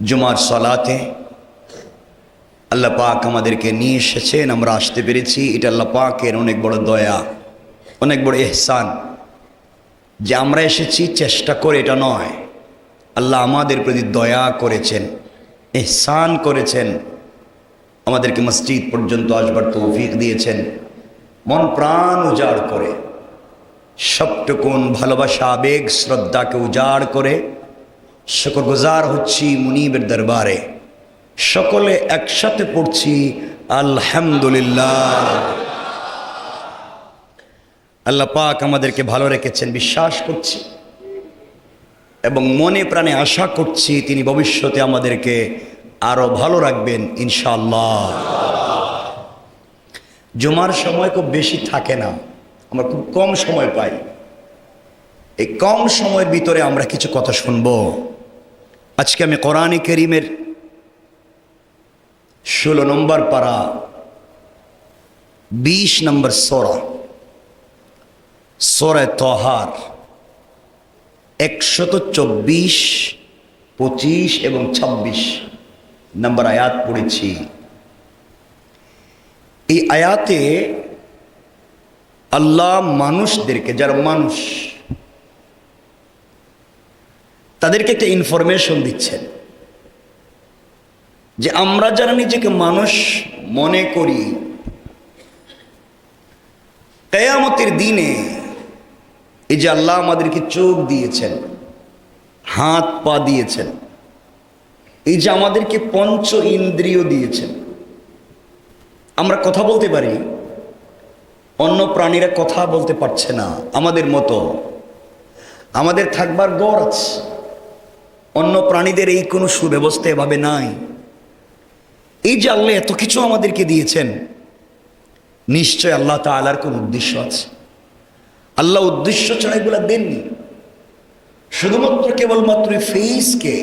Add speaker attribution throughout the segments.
Speaker 1: জুমার সালাতে আল্লাহ পাক আমাদেরকে নিয়ে এসেছেন, আমরা আসতে পেরেছি। এটা আল্লাহ পাকের অনেক বড় দয়া, অনেক বড় ইহসান যে আমরা এসেছি চেষ্টা করে, এটা নয়। আল্লাহ আমাদের প্রতি দয়া করেছেন, ইহসান করেছেন, আমাদেরকে মসজিদ পর্যন্ত আসবার তৌফিক দিয়েছেন। মন প্রাণ উজাড় করে, সবটুকুন ভালোবাসা, আবেগ, শ্রদ্ধাকে উজাড় করে শুকরগুজার হচ্ছি মুনিবের দরবারে। সকলে একসাথে পড়ছি আলহামদুলিল্লাহ। আল্লাহ পাক আমাদেরকে ভালো রেখেছেন বিশ্বাস করছি, এবং মনে প্রাণে আশা করছি তিনি ভবিষ্যতে আমাদেরকে আরো ভালো রাখবেন ইনশাআল্লাহ। জুমার সময় খুব বেশি থাকে না, আমরা খুব কম সময় পাই। এই কম সময়ের ভিতরে আমরা কিছু কথা শুনব। আজকে আমি কোরআনে কারীমের 16 নম্বর পারা 20 নম্বর সূরা তাহার 124, 25 এবং 26 নম্বর আয়াত পড়েছি। এই আয়াতে আল্লাহ মানুষদেরকে, যারা মানুষ, তাদেরকে একটা ইনফরমেশন দিচ্ছেন যে আমরা যারা নিজেকে মানুষ মনে করি, কিয়ামতের দিনে এই যে আল্লাহ আমাদেরকে চোখ দিয়েছেন, হাত পা দিয়েছেন, এই যে আমাদেরকে পঞ্চ ইন্দ্রিয় দিয়েছেন, আমরা কথা বলতে পারি, অন্য প্রাণীরা কথা বলতে পারছে না আমাদের মতো। আমাদের থাকবার গড় আছে, অন্য প্রাণীদের এই কোনো সুব্যবস্থা এভাবে নাই। এই যে আল্লাহ এত কিছু আমাদেরকে দিয়েছেন, নিশ্চয় আল্লাহ তাআলার কোন উদ্দেশ্য আছে। আল্লাহ উদ্দেশ্য ছাড়া এগুলা দেননি। শুধুমাত্র কেবলমাত্র ফেসকে,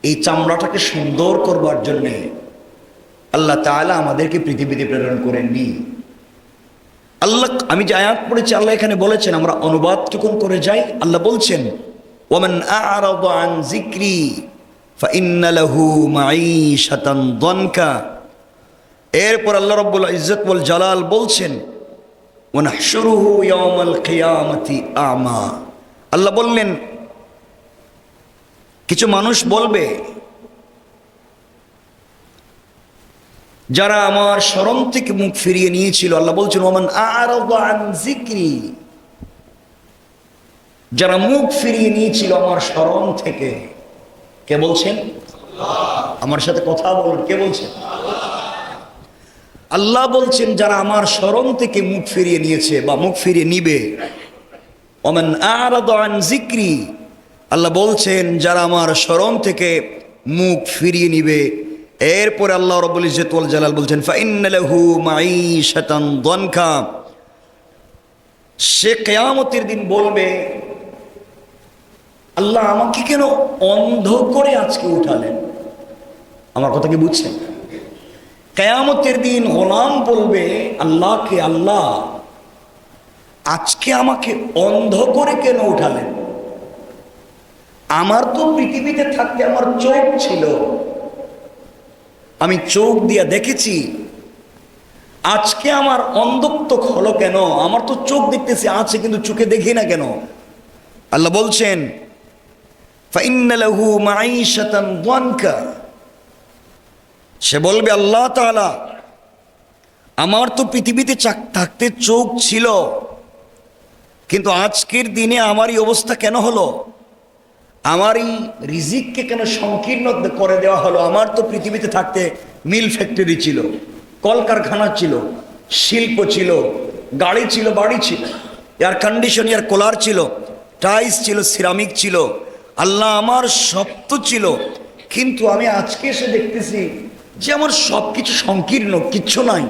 Speaker 1: এই চামড়াটাকে সুন্দর করবার জন্যে আল্লাহ তাআলা আমাদেরকে পৃথিবীতে প্রেরণ করেননি। আল্লাহ, আমি যে আয়াত পড়েছি, আল্লাহ এখানে বলেছেন, আমরা অনুবাদটুকুন করে যাই। আল্লাহ বলছেন, ওয়ামান আ'রাদা আন যিকরি ফাইন্না লাহু মাঈশাতান দানকা। এরপর আল্লাহ রাব্বুল ইজ্জত ওয়াল জালাল বলছেন, ওয়া নাহশুরুহু ইয়াওমাল কিয়ামাতি আমা। আল্লাহ বললেন, কিছু মানুষ বলবে যারা আমার স্মরণ থেকে মুখ ফিরিয়ে নিয়েছিল। আল্লাহ বলছেন, ওয়ামান আ'রাদা আন যিকরি, যারা মুখ ফিরিয়ে নিয়েছিল আমার স্মরণ থেকে। কে বলছেন? আমার সাথে কথা বলুন, কে বলছেন? আল্লাহ বলছেন, যারা আমার স্মরণ থেকে মুখ ফিরিয়ে নিয়েছে বা মুখ ফিরিয়ে নিবে। ওয়ামান আ'রাদা আন যিকরি, আল্লাহ বলছেন যারা আমার স্মরণ থেকে মুখ ফিরিয়ে নিবে। এরপরে আল্লাহ রাব্বুল ইজ্জত ওয়াল জালাল বলছেন, ফাইন্না লাহু মাঈশাতান দানকা, সে কিয়ামতের দিন বলবে, আল্লাহ আমাকে কেন অন্ধ করে আজকে উঠালেন? আমার কথা কি বুঝছেন? কিয়ামতের দিন গোলাম বলবে আল্লাহকে, আল্লাহ আজকে আমাকে অন্ধ করে কেন উঠালেন? আমার তো পৃথিবীতে থাকতে আমার চোখ ছিল, আমি চোখ দিয়া দেখেছি, আজকে আমার অন্ধত্ব হলো কেন? আমার তো চোখ দেখতেছি আছে, কিন্তু চোখে দেখি না কেন? আল্লাহ বলছেন, ফাইন্না লাহু মাঈশাতান দানকা, সে বলবে আল্লাহ তাআলা আমার তো পৃথিবীতে থাকতে চোখ ছিল, কিন্তু আজকের দিনে আমার এই অবস্থা কেন হলো? আমার এই রিজিককে কেন সংকীর্ণ করে দেওয়া হলো? আমার তো পৃথিবীতে থাকতে মিল ফ্যাক্টরি ছিল, কলকারখানা ছিল, শিল্প ছিল, গাড়ি ছিল, বাড়ি ছিল, এয়ার কন্ডিশন, এয়ার কুলার ছিল, টাইলস ছিল, সিরামিক ছিল। আল্লাহ আমার সব তো ছিল, কিন্তু আমি আজকে এসে দেখতেছি যে আমার সব কিছু সংকীর্ণ, কিচ্ছু নাই।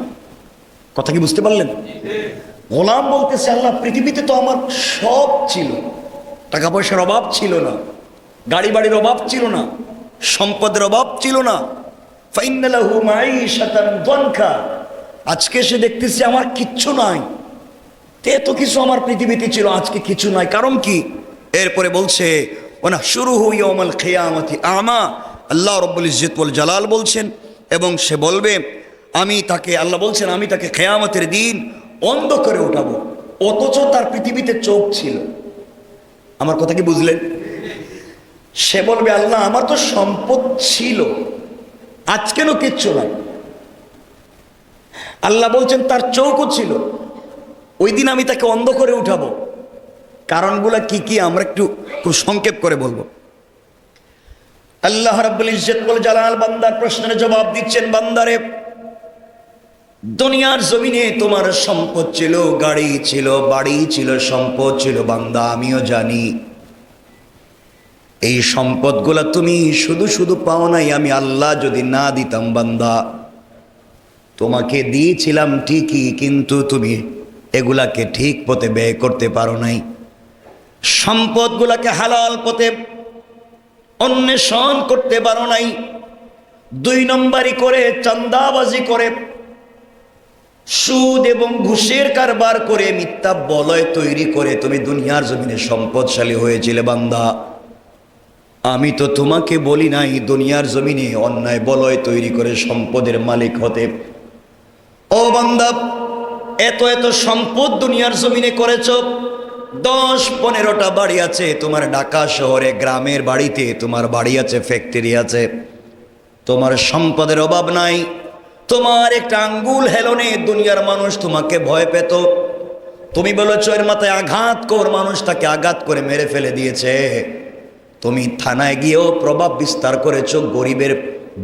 Speaker 1: কথা কি বুঝতে পারলেন? গোলাম বলতেছে, আল্লাহ পৃথিবীতে তো আমার সব ছিল, টাকা পয়সার অভাব ছিল না, গাড়ি বাড়ির অভাব ছিল না, সম্পদের অভাব ছিল না। ফাইন্না লাহু মাঈশাতান দানকা, আজকে এসে দেখতেছি আমার কিচ্ছু নাই। এত কিছু আমার পৃথিবীতে ছিল, আজকে কিছু নাই, কারণ কি? এরপরে বলছে, ওয়া নাহশুরুহু ইয়াওমাল কিয়ামাতি আমা, আল্লাহ রব্বুল ইজ্জত ওয়াল জালাল বলছেন, এবং সে বলবে আমি তাকে, আল্লাহ বলছেন আমি তাকে কিয়ামতের দিন অন্ধ করে উঠাবো, অথচ তার পৃথিবীতে চোখ ছিল। আমার কথা কি বুঝলেন? সে বলবে আল্লাহ আমার তো সম্পদ ছিল, আজ কেন কিচ্ছু নাই? আল্লাহ বলছেন তার চোখও ছিল, ওই দিন আমি তাকে অন্ধ করে উঠাবো। কারণগুলা কি কি আমরা একটু খুব সংক্ষেপ করে বলবো। আল্লাহ রাব্বুল ইজ্জত ওয়াল জালাল বান্দার প্রশ্নের জবাব দিচ্ছেন, বান্দারে দুনিয়ার জমিনে তোমার সম্পদ ছিল, গাড়ি ছিল, বাড়ি ছিল, সম্পদ ছিল বান্দা, আমিও জানি। এই সম্পদগুলা তুমি শুধু শুধু পাও নাই, আমি আল্লাহ যদি না দিতাম বান্দা, তোমাকে দিয়েছিলাম ঠিকই, কিন্তু তুমি এগুলাকে ঠিক পথে ব্যয় করতে পারো নাই। সম্পদগুলাকে হালাল পথে অন্বেষণ করতে পারো নাই। 2 নম্বরই করে, চাঁদাবাজি করে, সুদ এবং ঘুষের কারবার করে, মিথ্যা বলয় তৈরি করে তুমি দুনিয়ার জমিনে সম্পদশালী হয়েছিলে বান্দা। আমি তো তোমাকে বলি নাই দুনিয়ার জমিনে অন্যায় বলয় তৈরি করে সম্পদের মালিক হতে। ও বান্দা, এত এত সম্পদ দুনিয়ার জমিনে করেছ, 10-15টা বাড়ি আছে তোমার ঢাকা শহরে, গ্রামের বাড়িতে তোমার বাড়ি আছে, ফ্যাক্টরি আছে, তোমার সম্পদের অভাব নাই। তোমার একটা আঙ্গুল হেলনে দুনিয়ার মানুষ তোমাকে ভয় পেত। তুমি বলেছ এর মাথায় আঘাত কর, মানুষ তাকে আঘাত করে মেরে ফেলে দিয়েছে। তুমি থানায় গিয়েও প্রভাব বিস্তার করেছ, গরিবের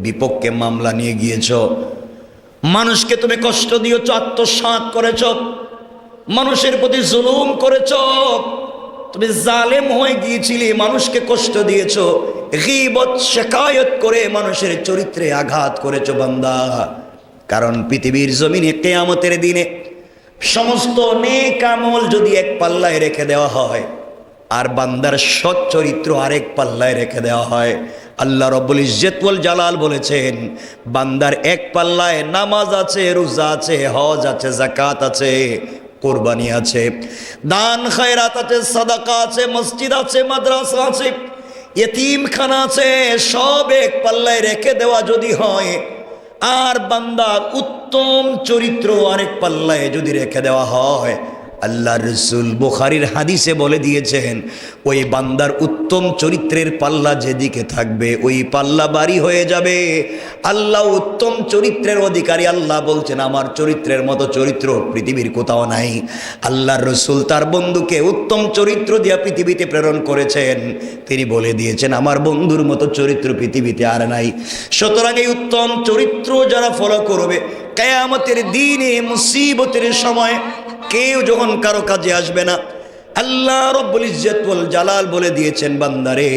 Speaker 1: বিপক্ষে মামলা নিয়ে গিয়েছ। মানুষকে তুমি কষ্ট দিয়েছ, আত্মসাৎ করেছ, মানুষের প্রতি জুলুম করেছ, তুমি জালেম হয়ে গিয়েছিলে, মানুষকে কষ্ট দিয়েছ, গীবত শিকায়ত করে মানুষের চরিত্রে আঘাত করেছ বান্দা। কারণ পৃথিবীর জমিনে কিয়ামতের দিনে সমস্ত নেক আমল যদি এক পাল্লায় রেখে দেওয়া হয়, আর বান্দার সৎ চরিত্র আরেক পাল্লায় রেখে দেওয়া হয়, আল্লাহ রাব্বুল ইজ্জত ওয়াল জালাল বলেছেন বান্দার এক পাল্লায় নামাজ আছে, রোজা আছে, হজ আছে, যাকাত আছে, কোরবানি আছে, দান খায়রাত আছে, সাদাকা আছে, মসজিদ আছে, মাদ্রাসা আছে, ইতিমখানা আছে, সব এক পাল্লায় রেখে দেওয়া যদি হয়, আর বান্দার উত্তম চরিত্র আরেক পাল্লায় যদি রেখে দেওয়া হয়, আল্লাহ রসুল বুখারীর হাদিসে বলে দিয়েছেন ওই বান্দার উত্তম চরিত্রের পাল্লা যেদিকে থাকবে ওই পাল্লা বাড়ি হয়ে যাবে। আল্লাহ উত্তম চরিত্রের অধিকারী, আল্লাহ বলছেন আমার চরিত্রের মতো চরিত্র পৃথিবীর কোথাও নাই। আল্লাহ রসুল তার বন্ধুকে উত্তম চরিত্র দিয়া পৃথিবীতে প্রেরণ করেছেন, তিনি বলে দিয়েছেন আমার বন্ধুর মতো চরিত্র পৃথিবীতে আর নাই। সুতরাং এই উত্তম চরিত্র যারা ফলো করবে, কিয়ামতের দিনে মুসিবতের সময় কেউ যখন কারো কাজে আসবে না, আল্লাহ রাব্বুল ইজ্জত ওয়াল জালাল বলে দিয়েছেন বান্দারে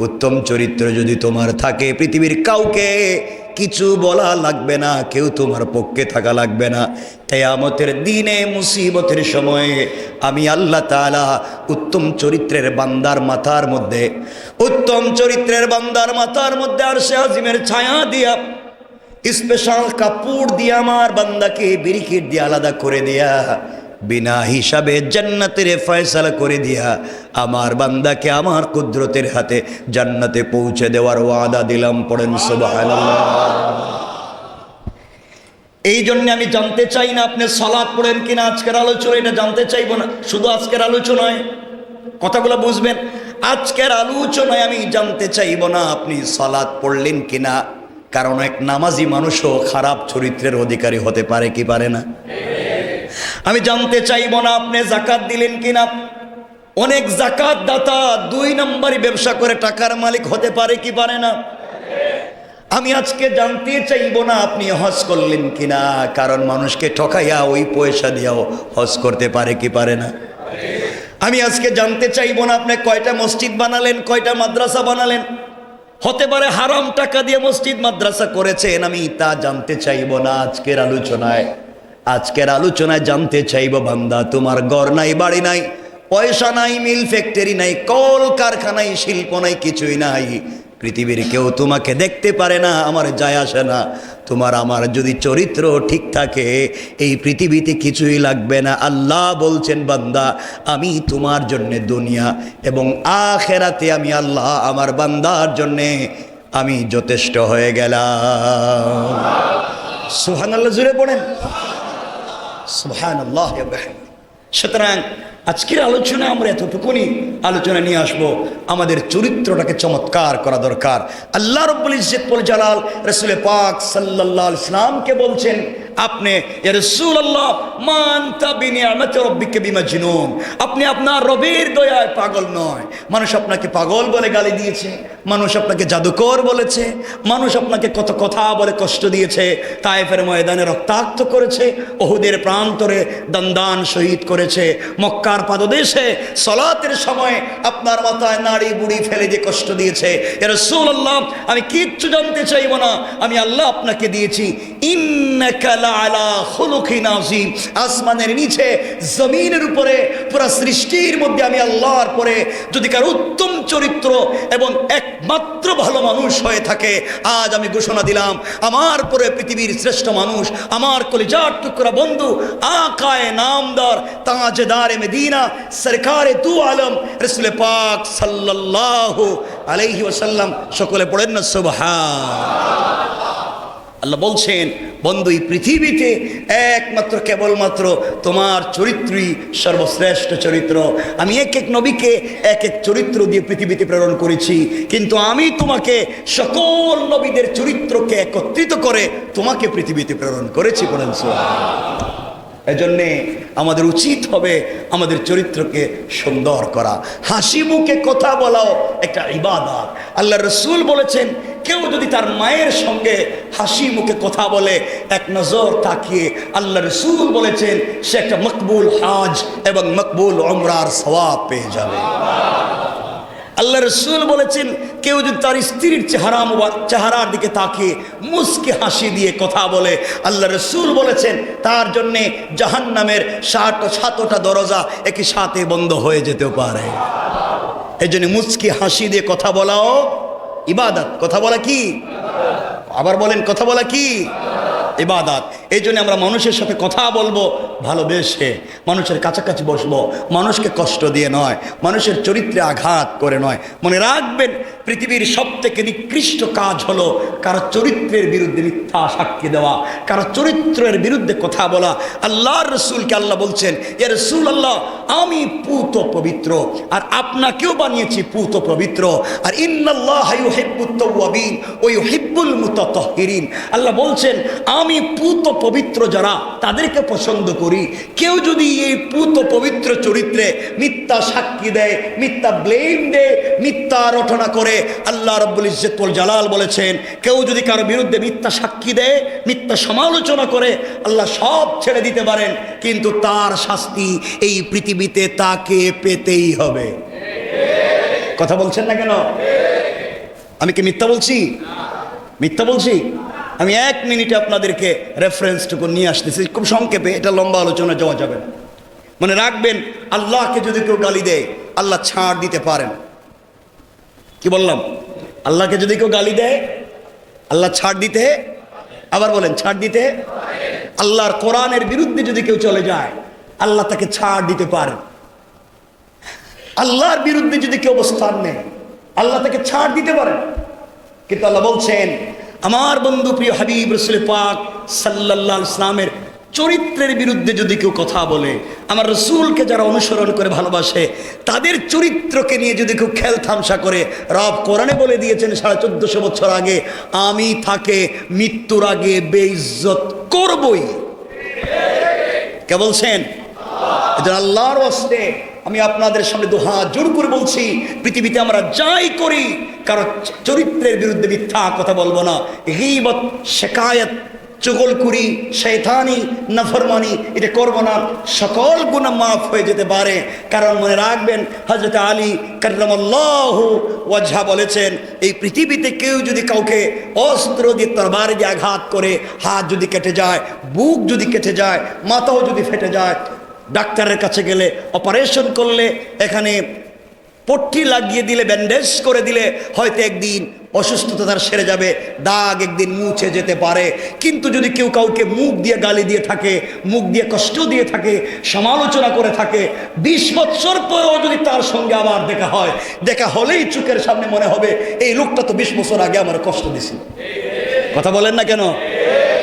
Speaker 1: উত্তম চরিত্র যদি তোমার থাকে, পৃথিবীর কাউকে কিছু বলা লাগবে না, কেউ তোমার পক্ষে থাকা লাগবে না। কিয়ামতের দিনে মুসিবতের সময়ে আমি আল্লাহ তাআলা উত্তম চরিত্রের বান্দার মাথার মধ্যে, উত্তম চরিত্রের বান্দার মাথার মধ্যে আরশে আজিমের ছায়া দিয়া, স্পেশাল কাপড় দিয়া আমার বান্দাকে বিরিকিট দিয়ে আলাদা করে দিয়া, বিনা হিসাবে জান্নাতের ফয়সালা করে দিয়া আমার বান্দাকে আমার কুদরতের হাতে জান্নাতে পৌঁছে দেওয়ার ওয়াদা দিলাম। পড়েন সুবহানাল্লাহ। এই জন্য আমি জানতে চাই না আপনি সালাত পড়েন কিনা, আজকের আলোচনা এটা জানতে চাইবো না। শুধু আজকের আলোচনায় কথাগুলো বুঝবেন, আজকের আলোচনায় আমি জানতে চাইবো না আপনি সালাত পড়লেন কিনা, কারণ এক নামাজি মানুষও খারাপ চরিত্রের অধিকারী হতে পারে কি পারে না। আমি জানতে চাইবো না আপনি যাকাত দিলেন কিনা, অনেক যাকাত দাতা 2 নম্বরই ব্যবসা করে টাকার মালিক হতে পারে কি পারে না। আমি আজকে জানতে চাইবো না আপনি হজ করলেন কিনা, কারণ মানুষকে ঠকাইয়া ওই পয়সা দিয়েও হজ করতে পারে কি পারে না। আমি আজকে জানতে চাইবো না আপনি কয়টা মসজিদ বানালেন, কয়টা মাদ্রাসা বানালেন, হতে পারে হারাম টাকা দিয়ে মসজিদ মাদ্রাসা করেছেন, আমি তা জানতে চাইবো না আজকের আলোচনায়। আজকের আলোচনায় জানতে চাইবো বান্দা তোমার ঘর নাই, বাড়ি নাই, পয়সা নাই, মিল ফ্যাক্টরি নাই, কল কারখানায় শিল্প নাই, কিছুই নাই, পৃথিবীর কেউ তোমাকে দেখতে পারে না, আমার যায় আসে না। তোমার আমার যদি চরিত্র ঠিক থাকে এই পৃথিবীতে কিছুই লাগবে না। আল্লাহ বলছেন বান্দা আমি তোমার জন্যে দুনিয়া এবং আখেরাতে আমি আল্লাহ আমার বান্দার জন্যে আমি যথেষ্ট হয়ে গেলাম। সুবহানাল্লাহ জুড়ে পড়েন সুবহানাল্লাহ। সুতরাং আজকের আলোচনা আমরা এতটুকুনি আলোচনা নিয়ে আসব, আমাদের চরিত্রটাকে চমৎকার করা দরকার। আল্লাহ রাব্বুল ইজ্জত ওয়াল জালাল রাসূল পাক সাল্লাল্লাহু আলাইহি সাল্লামকে বলছেন, আপনি ইয়া রাসূলুল্লাহ মা আনতা বিনিআমাতি রাব্বিকা বিমাজনুন, আপনি আপনার রবের দয়ায় পাগল নয়। মানুষ আপনাকে পাগল বলে গালি দিয়েছে, মানুষ আপনাকে জাদুকর বলেছে, মানুষ আপনাকে কত কথা বলে কষ্ট দিয়েছে, তায়েফের ময়দানে রক্তাক্ত করেছে, উহুদের প্রান্তরে দান শহীদ করেছে, মক্কার পাদদেশে সালাতের সময় আপনার মাথায় নাড়ি বুড়ি ফেলে দিয়ে কষ্ট দিয়েছে। ইয়া রাসূলুল্লাহ আমি কিচ্ছু জানতে চাইব না, আমি আল্লাহ আপনাকে দিয়েছি ইন্নাকা লাআলা খুলুকিন আযীম। আসমানের নিচে জমিনের উপরে পুরো সৃষ্টির মধ্যে আমি আল্লাহর পরে যদি কারো উত্তম চরিত্র এবং একমাত্র ভালো মানুষ হয়ে থাকে, আজ আমি ঘোষণা দিলাম আমার পরে পৃথিবীর শ্রেষ্ঠ মানুষ, আমার কলিজার টুকরা বন্ধু, আকায়ে নামদার তাজদারে মদিনা সরকারে দু আলম রাসূল পাক সাল্লাল্লাহু আলাইহি ওয়াসাল্লাম। সকলে পড়েন না সুবহান। আল্লাহ বলছেন, বন্ধু এই পৃথিবীতে একমাত্র কেবলমাত্র তোমার চরিত্রই সর্বশ্রেষ্ঠ চরিত্র। আমি এক এক নবীকে এক এক চরিত্র দিয়ে পৃথিবীতে প্রেরণ করেছি, কিন্তু আমি তোমাকে সকল নবীদের চরিত্রকে একত্রিত করে তোমাকে পৃথিবীতে প্রেরণ করেছি। বলেন সুবহান। এজন্যে আমাদের উচিত হবে আমাদের চরিত্রকে সুন্দর করা। হাসি মুখে কথা বলাও একটা ইবাদত। আল্লাহ রসুল বলেছেন, কেউ যদি তার মায়ের সঙ্গে হাসি মুখে কথা বলে, এক নজর তাকিয়ে, আল্লাহ রসুল বলেছেন সে একটা মকবুল হজ এবং মকবুল উমরার সওয়াব পেয়ে যাবে। আল্লাহ রসুল বলেছেন, কেউ যদি তার স্ত্রীর চেহারার দিকে তাকিয়ে মুস্কি হাসি দিয়ে কথা বলে, আল্লাহ রসুল বলেছেন তার জন্যে জাহান্নামের 7টা দরজা একই সাথে বন্ধ হয়ে যেতে পারে। এই জন্য মুস্কি হাসি দিয়ে কথা বলাও ইবাদত। কথা বলা কি? আবার বলেন, কথা বলা কি? ইবাদত। এই জন্য আমরা মানুষের সাথে কথা বলবো ভালোবেসে, মানুষের কাছাকাছি বসবো, মানুষকে কষ্ট দিয়ে নয়, মানুষের চরিত্রে আঘাত করে নয়। মনে রাখবেন, পৃথিবীর সবথেকে নিকৃষ্ট কাজ হলো কারো চরিত্রের বিরুদ্ধে মিথ্যা সাক্ষী দেওয়া, কারো চরিত্রের বিরুদ্ধে কথা বলা। আল্লাহর রসুলকে আল্লাহ বলছেন, ইয়া রাসূলুল্লাহ আমি পুত পবিত্র, আর আপনাকেও বানিয়েছি পুত পবিত্র। আর ইন্নাল্লাহা ইউহিব্বুত তাওয়াবিন ওয়া ইউহিব্বুল মুতাতাহহিরিন। আল্লাহ বলছেন আমি পুত পবিত্র যারা, তাদেরকে পছন্দ করি। কেউ যদি এই পুত পবিত্র চরিত্রে মিথ্যা সাক্ষী দেয়, মিথ্যা ব্লেম দেয়, মিথ্যা রটনা করে, আল্লাহ রাব্বুল ইজ্জত ওয়াল জালাল বলেছেন, কেউ যদি কারো বিরুদ্ধে মিথ্যা সাক্ষী দেয়, মিথ্যা সমালোচনা করে, আল্লাহ সব ছেড়ে দিতে পারেন, কিন্তু তার শাস্তি এই পৃথিবীতে তাকে পেতেই হবে। কথা বলছেন না কেন? আমি কি মিথ্যা বলছি? মিথ্যা বলছি? আমি 1 মিনিটে আপনাদেরকে রেফারেন্সটুকু নিয়ে আসতেছি, খুব সংক্ষেপে, এটা লম্বা আলোচনা যাওয়া যাবে না। মনে রাখবেন, আল্লাহকে যদি কেউ গালি দেয়, আল্লাহ ছাড় দিতে পারেন। কি বললাম? আল্লাহকে যদি কেউ গালি দেয়, আল্লাহ ছাড় দিতে, আবার বলেন ছাড় দিতে। আল্লাহর কোরআনের বিরুদ্ধে যদি কেউ চলে যায়, আল্লাহ তাকে ছাড় দিতে পারেন। আল্লাহর বিরুদ্ধে যদি কেউ অবস্থান নেয়, আল্লাহ তাকে ছাড় দিতে পারেন। কিন্তু আল্লাহ বলছেন, আমার বন্ধু প্রিয় হাবিব রাসূল পাক সাল্লাল্লাহু আলাইহি ওয়াসাল্লামের চরিত্রের বিরুদ্ধে যদি কেউ কথা বলে, আমার রসুলকে যারা অনুসরণ করে ভালোবাসে, তাদের চরিত্রকে নিয়ে যদি কেউ খেল তামাশা করে, রব কোরআনে বলে দিয়েছেন 1450 বছর আগে, আমি তাকে মৃত্যুর আগে বেইজ্জত করবই। কে বলছেন? আল্লাহর ওয়াস্তে আমি আপনাদের সামনে দুহাত জোর করে বলছি, পৃথিবীতে আমরা যাই করি, কারো চরিত্রের বিরুদ্ধে মিথ্যা কথা বলবো না। গীবত, শিকায়াত, চুগলখুরি, শয়তানি, নাফরমানি এটা করবো না। সকল গুনাহ মাফ হয়ে যেতে পারে। কারণ মনে রাখবেন, হযরত আলী কাররামাল্লাহু ওয়াজহা বলেছেন, এই পৃথিবীতে কেউ যদি কাউকে অস্ত্র দিয়ে, তরবারি দিয়ে আঘাত করে, হাত যদি কেটে যায়, বুক যদি কেটে যায়, মাথাও যদি ফেটে যায়, ডাক্তারের কাছে গেলে, অপারেশন করলে, এখানে পট্টি লাগিয়ে দিলে, ব্যান্ডেজ করে দিলে হয়তো একদিন অসুস্থতা তার সেরে যাবে, দাগ একদিন মুছে যেতে পারে। কিন্তু যদি কেউ কাউকে মুখ দিয়ে গালি দিয়ে থাকে, মুখ দিয়ে কষ্ট দিয়ে থাকে, সমালোচনা করে থাকে, 20 বছর পরেও যদি তার সঙ্গে আবার দেখা হয়, দেখা হলেই চোখের সামনে মনে হবে এই লোকটা তো 20 বছর আগে আমার কষ্ট দিছিল। কথা বলেন না কেন?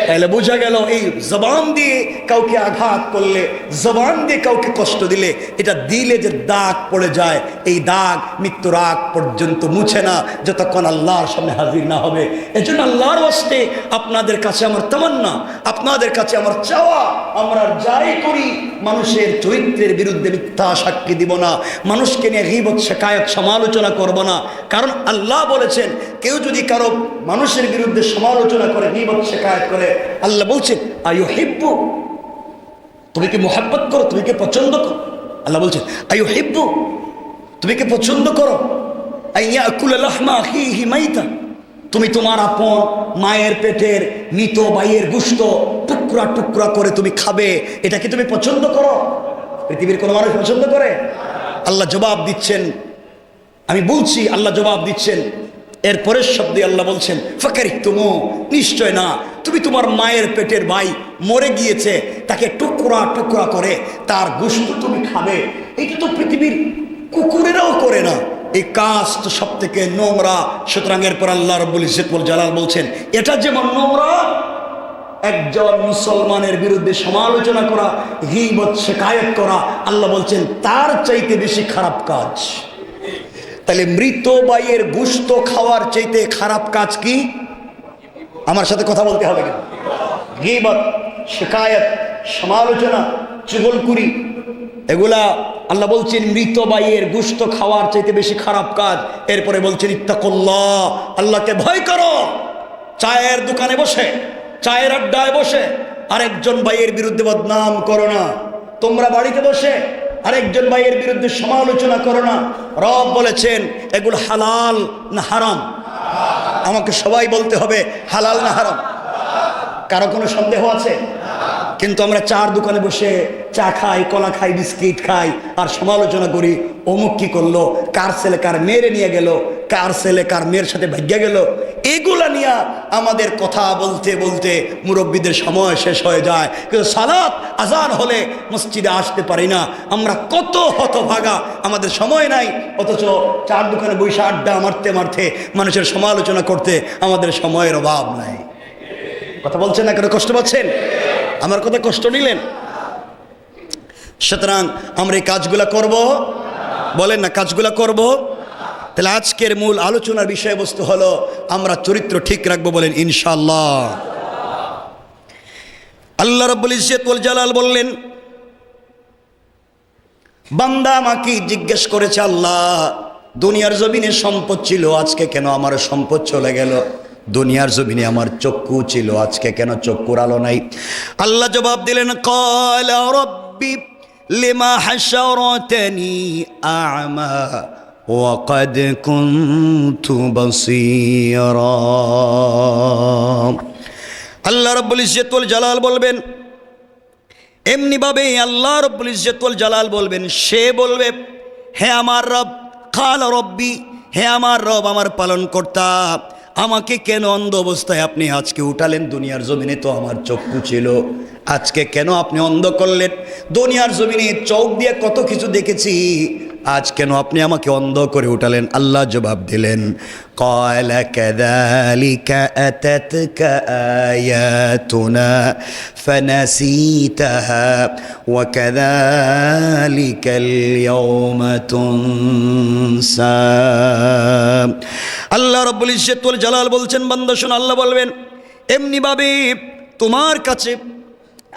Speaker 1: তাহলে বোঝা গেল এই জবান দিয়ে কাউকে আঘাত করলে, জবান দিয়ে কাউকে কষ্ট দিলে, এটা দিলে যে দাগ পড়ে যায়, এই দাগ মৃত্যুর আগ পর্যন্ত মুছে না, যতক্ষণ আল্লাহর সামনে হাজির না হবে। এজন্য আল্লাহর ওয়াস্তে আপনাদের কাছে আমার তামান্না, আপনাদের কাছে আমার চাওয়া, আমরা যাই করি মানুষের চরিত্রের বিরুদ্ধে মিথ্যা সাক্ষী দিব না, মানুষকে নিয়ে গীবত শিকায়ত সমালোচনা করব না। কারণ আল্লাহ বলেছেন কেউ যদি কারো মানুষের বিরুদ্ধে সমালোচনা করে, গীবত শিকায়ত করে, আল্লাহ বলছেন আইয়ুহিব্বু, তুমি কি মুহাব্বত করো, তুমি কি পছন্দ করো? আল্লাহ বলছেন আইয়ুহিব্বু, তুমি কি পছন্দ করো আইয়াকুলা লাহমা আখিহি মাইতা, তুমি তোমার আপন মায়ের পেটের মৃত ভাইয়ের গোশত টুকরা টুকরা করে তুমি খাবে, এটা কি তুমি পছন্দ করো? পৃথিবীর কোনো মানুষ পছন্দ করে? আল্লাহ জবাব দিচ্ছেন, আমি বলছি আল্লাহ জবাব দিচ্ছেন। এরপরের শব্দে আল্লাহ বলছেন ফাকারিহতুমু, নিশ্চয় না, তুমি তোমার মায়ের পেটের ভাই মরে গিয়েছে, তাকে টুকরা টুকরা করে তার গোশত তুমি খাবে, এটা তো পৃথিবীর কুকুরেরাও করে না। এই কাজ তো সব থেকে নোংরা। সুতরাং এরপর আল্লাহ রাব্বুল ইজ্জত ওয়াল জালাল বলছেন এটা যেমন নোংরা, একজন মুসলমানের বিরুদ্ধে সমালোচনা করা, গীবত শিকায়ত করা, আল্লাহ বলছেন তার চাইতে বেশি খারাপ কাজ। তাহলে মৃত ভাইয়ের গোশত খাওয়ার চাইতে খারাপ কাজ কি? আমার সাথে কথা বলতে হবে কেন? গীবত, শিকায়ত, সমালোচনা, চুগলখুরি, এগুলা আল্লাহ বলছেন মৃত ভাইয়ের গোশত খাওয়ার চাইতে বেশি খারাপ কাজ। এরপরে বলছেন ইত্তাকুল্লাহ, আল্লাহকে ভয় করো। চায়ের দোকানে বসে, চায়ের আড্ডায় বসে আরেকজন ভাইয়ের বিরুদ্ধে বদনাম করো না। তোমরা বাড়িতে বসে আরেকজন ভাইয়ের বিরুদ্ধে সমালোচনা করো না। রব বলেছেন এগুলো হালাল না হারাম? আমাকে সবাই বলতে হবে হালাল না হারাম। কারো কোনো সন্দেহ আছে? কিন্তু আমরা চার দোকানে বসে চা খাই, কলা খাই, বিস্কিট খাই, আর সমালোচনা করি অমুক কি করলো, কার ছেলে কার মেয়েরে নিয়ে গেল, কার ছেলে কার মেয়ের সাথে ভাগ্যা গেল। এগুলা নিয়ে আমাদের কথা বলতে বলতে মুরব্বীদের সময় শেষ হয়ে যায়, কিন্তু সালাত আজান হলে মসজিদে আসতে পারি না। আমরা কত হতভাগা, আমাদের সময় নাই, অথচ চার দোকানে বসে আড্ডা মারতে মারতে মানুষের সমালোচনা করতে আমাদের সময়ের অভাব নাই। কথা বলছেন না কেন? কষ্ট পাচ্ছেন? আমার কথা কষ্ট নিলেন? সুতরাং আমরা এই কাজগুলা করব, বলেন না কাজগুলা করব। তাহলে আজকের মূল আলোচনার বিষয়বস্তু হলো আমরা চরিত্র ঠিক রাখবো, বলেন ইনশাআল্লাহ। আল্লাহ রাব্বুল ইজ্জত ওয়াল জালাল বললেন, বান্দা আমাকে জিজ্ঞেস করেছে, আল্লাহ দুনিয়ার জমিনে সম্পদ ছিল, আজকে কেন আমার সম্পদ চলে গেল? দুনিয়ার জমিনে আমার চক্ষু ছিল, আজকে কেন চক্ষুর আলো নাই? আল্লাহ জবাব দিলেন, ক্বালা রাব্বি লিমা হাশারাতানি আ'মা ওয়া ক্বাদ কুনতু বাসীরা। আল্লাহ রাব্বুল ইজ্জত ওয়াল জালাল বলবেন, এমনি ভাবে আল্লাহ রাব্বুল ইজ্জত ওয়াল জালাল বলবেন, সে বলবে হে আমার রব, ক্বালা রাব্বি, হে আমার রব, আমার পালনকর্তা, আমাকে কেন অন্ধ অবস্থায় আপনি আজকে উঠালেন? দুনিয়ার জমিনে তো আমার চক্ষু ছিল, আজকে কেন আপনি অন্ধ করলেন? দুনিয়ার জমিনে চোখ দিয়ে কত কিছু দেখেছি, আজ কেন আপনি আমাকে অন্ধ করে উঠালেন? আল্লাহ জবাব দিলেন, ক্বালা কাযালিকা আতাতকা আয়াতুনা ফানাসিতাহা ওয়া কাযালিকাল ইয়াওমা তুনসা। আল্লাহ রাব্বুল ইজ্জত ওয়াল জালাল বলছেন, বান্দা শোনো, আল্লাহ বলবেন এমনি ভাবে তোমার কাছে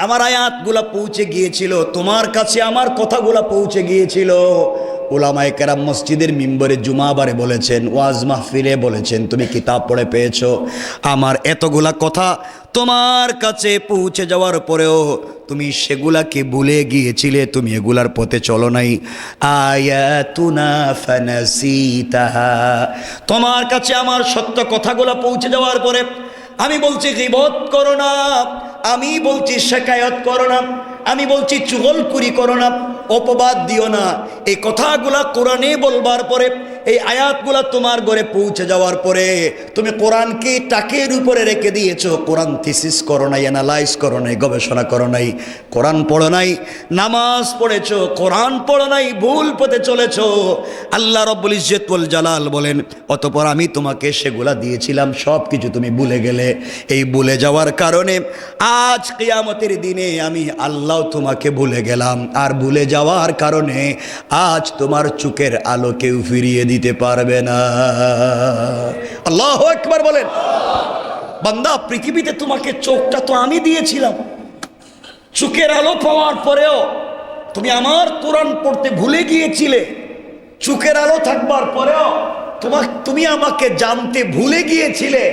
Speaker 1: আমার আয়াতগুলা পৌঁছে গিয়েছিল, তোমার কাছে আমার কথাগুলা পৌঁছে গিয়েছিল। উলামায়ে কেরাম মসজিদের মিম্বরে জুমাবারে বলেছেন, ওয়াজ মাহফিলে বলেছেন, তুমি কিতাব পড়ে পেয়েছো। আমার এতগুলা কথা তোমার কাছে পৌঁছে যাওয়ার পরেও তুমি সেগুলাকে ভুলে গিয়েছিলে, তুমি এগুলার পথে চলো নাই। আয়াতুনা ফানাসিতাহা, তোমার কাছে আমার সত্য কথাগুলা পৌঁছে যাওয়ার পরে আমি বলছি গীবত করো না, আমি বলছি শিকায়ত করো না, আমি বলছি চুগলখুরি করো না, অপবাদ দিও না, এই কথাগুলা কোরআনে বলবার পরে, এই আয়াতগুলা তোমার ঘরে পৌঁছে যাওয়ার পরে তুমি কোরআনকে টাকের উপরে রেখে দিয়েছো। কোরআন থিসিস করো নাই, অ্যানালাইজ করো নাই, গবেষণা করো নাই, কোরআন পড়ো নাই, নামাজ পড়েছো, কোরআন পড়ো নাই, ভুল পথে চলেছো। আল্লাহ রব্বুল ইজ্জত ওয়াল জালাল বলেন, অতঃপর আমি তোমাকে সেগুলা দিয়েছিলাম, সব কিছু তুমি ভুলে গেলে। এই ভুলে যাওয়ার কারণে আজ কিয়ামতের দিনে আমি আল্লাহ তোমাকে ভুলে গেলাম। আর ভুলে যাওয়ার কারণে আজ তোমার চোখের আলো কেউ ফিরিয়ে দিতে পারবে না। আল্লাহু আকবার বলেন। বান্দা, পৃথিবীতে তোমাকে চোখটা তো আমি দিয়েছিলাম, চোখের আলো পাওয়ার পরেও তুমি আমার কোরআন পড়তে ভুলে গিয়েছিলে। চোখের আলো থাকবার পরেও তুমি আমাকে জানতে ভুলে গিয়েছিলে।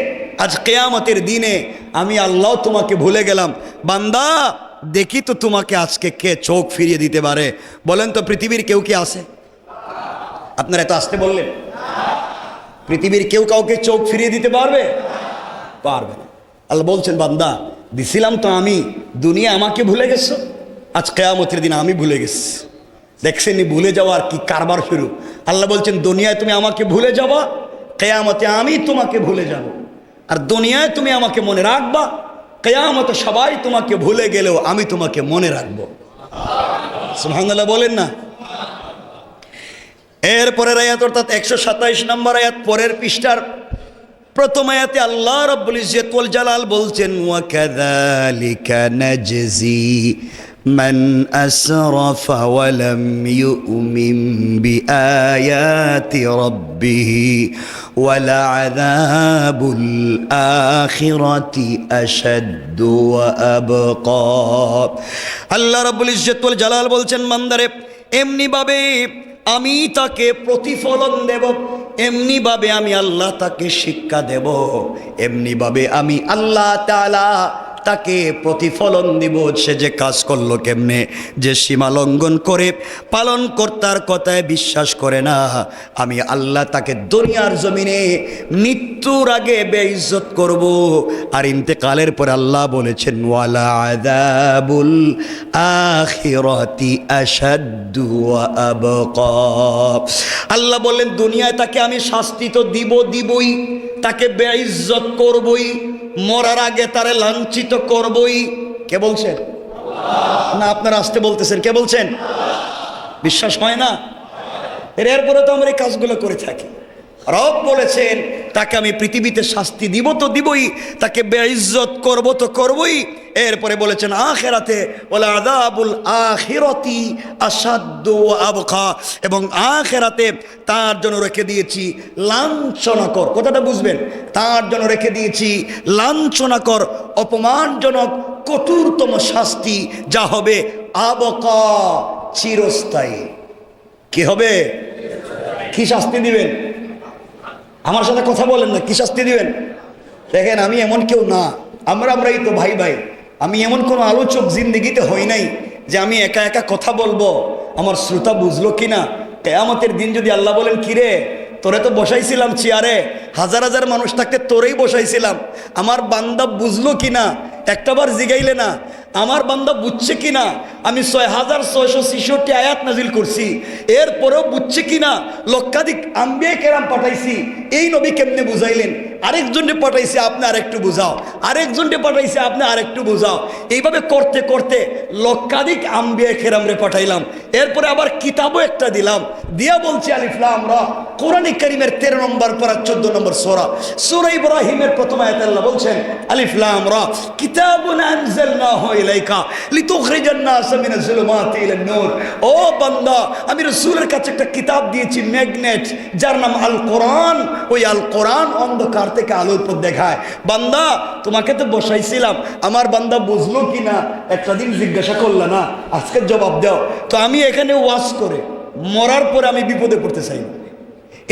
Speaker 1: আজ কিয়ামতের দিনে আমি আল্লাহ তোমাকে ভুলে গেলাম। বান্দা, দেখি তো তোমাকে আজকে কে চোখ ফিরিয়ে দিতে পারে? বলেন তো, পৃথিবীর কেউ কি আছে? আপনারা এত আসতে বললেন, পৃথিবীর কেউ কাউকে চোখ ফিরিয়ে দিতে পারবে? পারবে না। আল্লাহ বলছেন, বান্দা দিছিলাম তো আমি, দুনিয়া আমাকে ভুলে গেছো, আজ কিয়ামতের দিন আমি ভুলে গেছি। দেখছেন ভুলে যাওয়ার কি কারবার শুরু। আল্লাহ বলছেন, দুনিয়ায় তুমি আমাকে ভুলে যাবা, কিয়ামতে আমি তোমাকে ভুলে যাব। আর দুনিয়ায় তুমি আমাকে মনে রাখবা, কিয়ামতে সবাই তোমাকে ভুলে গেলেও আমি তোমাকে মনে রাখবো। সুবহানাল্লাহ বলেন না। এরপরের আয়াত অর্থাৎ 127 নম্বর আয়াত, পরের পৃষ্ঠার প্রথম আয়াতে আল্লাহ রাব্বুল ইজ্জত ওয়াল জালাল বলছেন, ওয়া কাযালিকা নাজজি মান আসরাফা ওয়া লাম ইউমিন বিআয়াতি রাব্বিহি ওয়া লা'যাবুল আখিরাতি আশাদ্দু ওয়া আবকা। আল্লাহ রাব্বুল ইজ্জত ওয়াল জালাল বলছেন, বান্দারে এমনিভাবে আমি তাকে প্রতিফলন দেব, এমনিভাবে আমি আল্লাহ তাকে শিক্ষা দেব, এমনিভাবে আমি আল্লাহ তাআলা তাকে প্রতিফলন দিব। সে যে কাজ করলো কেমনে, যে সীমা লঙ্ঘন করে পালনকর্তার কথায় বিশ্বাস করে না, আমি আল্লাহ তাকে দুনিয়ার জমিনে মৃত্যুর আগে বেইজ্জত করব। আর ইন্তেকালের পর আল্লাহ বলেছেন, ওয়ালা আযাবুল আখিরাতি আশাদ্দু ওয়া আবকা। আল্লাহ বললেন, দুনিয়ায় তাকে আমি শাস্তি তো দিবই, তাকে বেইজ্জত করবই, মরার আগে তারে লাঞ্ছিত করবই। কে বলছেন? না আপনারা আসতে বলতেছেন, কে বলছেন? বিশ্বাস হয় না? এরপরে তো আমরা এই কাজগুলো করে থাকি। রব বলেছেন, তাকে আমি পৃথিবীতে শাস্তি দিব তো দিবই, তাকে বেইজ্জত করব তো করবই। এরপরে বলেছেন আখিরাতে, ওয়ালা আযাবুল আখিরাতি আশাদ্দু ওয়া আবকা, এবং আখিরাতে তার জন্য রেখে দিয়েছি লাঞ্ছনাকর, কথাটা বুঝবেন, তার জন্য রেখে দিয়েছি লাঞ্ছনাকর, অপমানজনক, কঠোরতম শাস্তি, যা হবে আবকা, চিরস্থায়ী। কি হবে? কি শাস্তি দিবেন? আমার সাথে কথা বলেন না, কি শাস্তি দিবেন? দেখেন, আমি এমন কেউ না, আমরাই তো ভাই ভাই। আমি এমন কোনো আলোচক জিন্দেগিতে হই নাই যে আমি একা একা কথা বলবো, আমার শ্রোতা বুঝলো কিনা। কিয়ামতের দিন যদি আল্লাহ বলেন, কিরে তোরে তো বসাইছিলাম চেয়ারে, হাজার হাজার মানুষ থাকতে তোরেই বসাইছিলাম, আমার বান্দা বুঝলো কিনা একটাবার জিগাইলে না, আমার বান্দা বুঝছে কিনা, আমি 6666 আয়াত নাজিল করছি, এরপরেও বুঝছে কিনা, লক্ষাধিক আম্বিয়া কেরাম পাঠাইছি, এই নবী কেমনে বুঝাইলেন, আরেকজনকে পাঠাইছে আপনি আরেকটু বুঝাও, আরেকজনকে পাঠাইছে আপনি আরেকটু বুঝাও, এইভাবে করতে করতে লক্ষাধিক আম্বিয়া কেরামরে পাঠাইলাম। এরপরে আবার কিতাবও একটা দিলাম, দিয়া বলছি আলিফ লাম রা, কোরআন কারীমের 13 নম্বর পারা 14 নম্বর সূরা, সূরা ইব্রাহিমের প্রথম আয়াতে আল্লাহ বলছেন, আলিফ লাম রা কিতাবুন আনজালনাহু ইলাইকা লিতুখরিজান নাস মিনাজ যুলুমাতি ইলান নূর। ও বান্দা, আমি রাসূলের কাছে একটা কিতাব দিয়েছি, ম্যাগনেট, যার নাম আল কোরআন। ওই আল কোরআন অন্ধকার থেকে আলোর পথ দেখায়। বান্দা, তোমাকে তো বসাইছিলাম, আমার বান্দা বুঝলো কিনা একটা দিন জিজ্ঞাসা করলে না, আজকে জবাব দাও। তো আমি এখানে ওয়াজ করে মরার পরে আমি বিপদে পড়তে চাই না,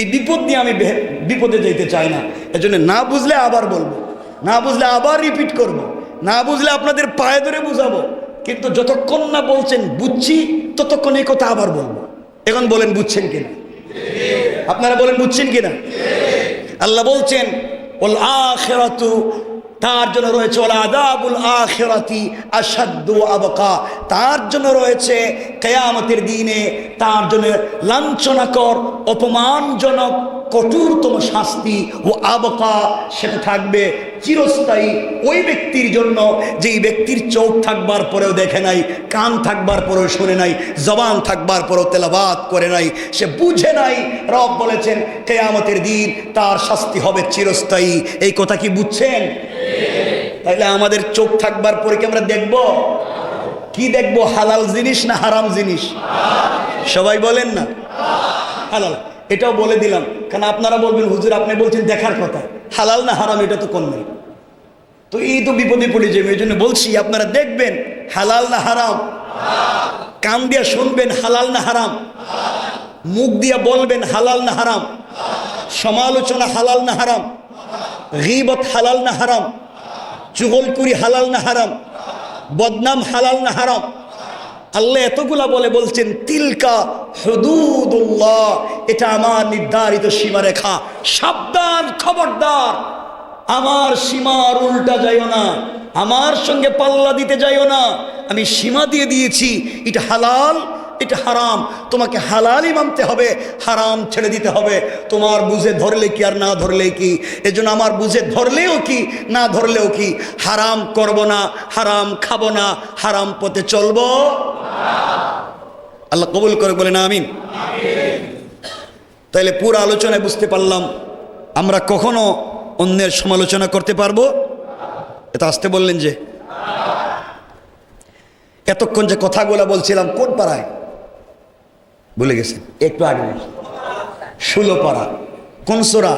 Speaker 1: এই বিপদ নিয়ে আমি বিপদে যেতে চাই না। এজন্য না বুঝলে আবার বলবো, না বুঝলে আবার রিপিট করব, না বুঝলে আপনাদের পায়ে ধরে বুঝাবো। কিন্তু যতক্ষণ না বলছেন বুঝছি, ততক্ষণ এই কথা আবার বলবো। এখন বলেন বুঝছেন কিনা? আপনারা বলেন বুঝছেন কিনা? আল্লাহ বলছেন, ওয়াল আখিরাতু তার জন্য রয়েছে ওয়াল আযাবুল আখিরাতি আশাদ্দু আবকা, তার জন্য রয়েছে কিয়ামতের দিনে তার জন্য লাঞ্ছনাকর অপমানজনক কঠোরতম শাস্তি, ও আবকা, সেটা থাকবে চিরস্থায়ী ওই ব্যক্তির জন্য যেই ব্যক্তির চোখ থাকবার পরেও দেখে নাই, কান থাকবার পরেও শুনে নাই, জবান থাকবার পরেও তেলাওয়াত করে নাই, সে বুঝে নাই। রব বলেছেন কিয়ামতের দিন তার শাস্তি হবে চিরস্থায়ী। এই কথা কি বুঝছেন? তাহলে আমাদের চোখ থাকবার পরে কি আমরা দেখব? কি দেখব? হালাল জিনিস না হারাম জিনিস? সবাই বলেন না হালাল। এটাও বলে দিলাম, কারণ আপনারা বলবেন হুজুর আপনি বলছেন দেখার কথা, হালাল না হারাম এটা তো কোন নেই। তো এই তো বিপদে পড়ে যাবে, এই জন্য বলছি আপনারা দেখবেন হালাল না হারাম, কান দিয়া শুনবেন হালাল না হারাম, মুখ দিয়া বলবেন হালাল না হারাম, সমালোচনা হালাল না হারাম, গীবত হালাল না হারাম, চুগলখুরি হালাল না হারাম, বদনাম হালাল না হারাম। আল্লাহ এতগুলা বলছেন তিলকা হুদুদুল্লাহ, এটা আমার নির্ধারিত সীমারেখা, সাবধান, খবরদার, আমার সীমার উল্টা যাইও না, আমার সঙ্গে পাল্লা দিতে যাইও না। আমি সীমা দিয়ে দিয়েছি, এটা হালাল এটা হারাম, তোমাকে হালালই মানতে হবে, হারাম ছেড়ে দিতে হবে। তোমার বুঝে ধরলে কি আর না ধরলে কি? এজন্য আমার বুঝে ধরলেও কি না ধরলেও কি, হারাম করব না, হারাম খাবো না, হারাম পথে চলবো। আল্লাহ কবুল করে বলেন আমিন। তাইলে পুরো আলোচনায় বুঝতে পারলাম আমরা কখনো অন্যের সমালোচনা করতে পারবো? এটা আসতে বললেন যে এতক্ষণ যে কথাগুলো বলছিলাম কোন পাড়ায় ভুলে গেছেন? একটু আগে 16 পাড়া। কোন সূরা?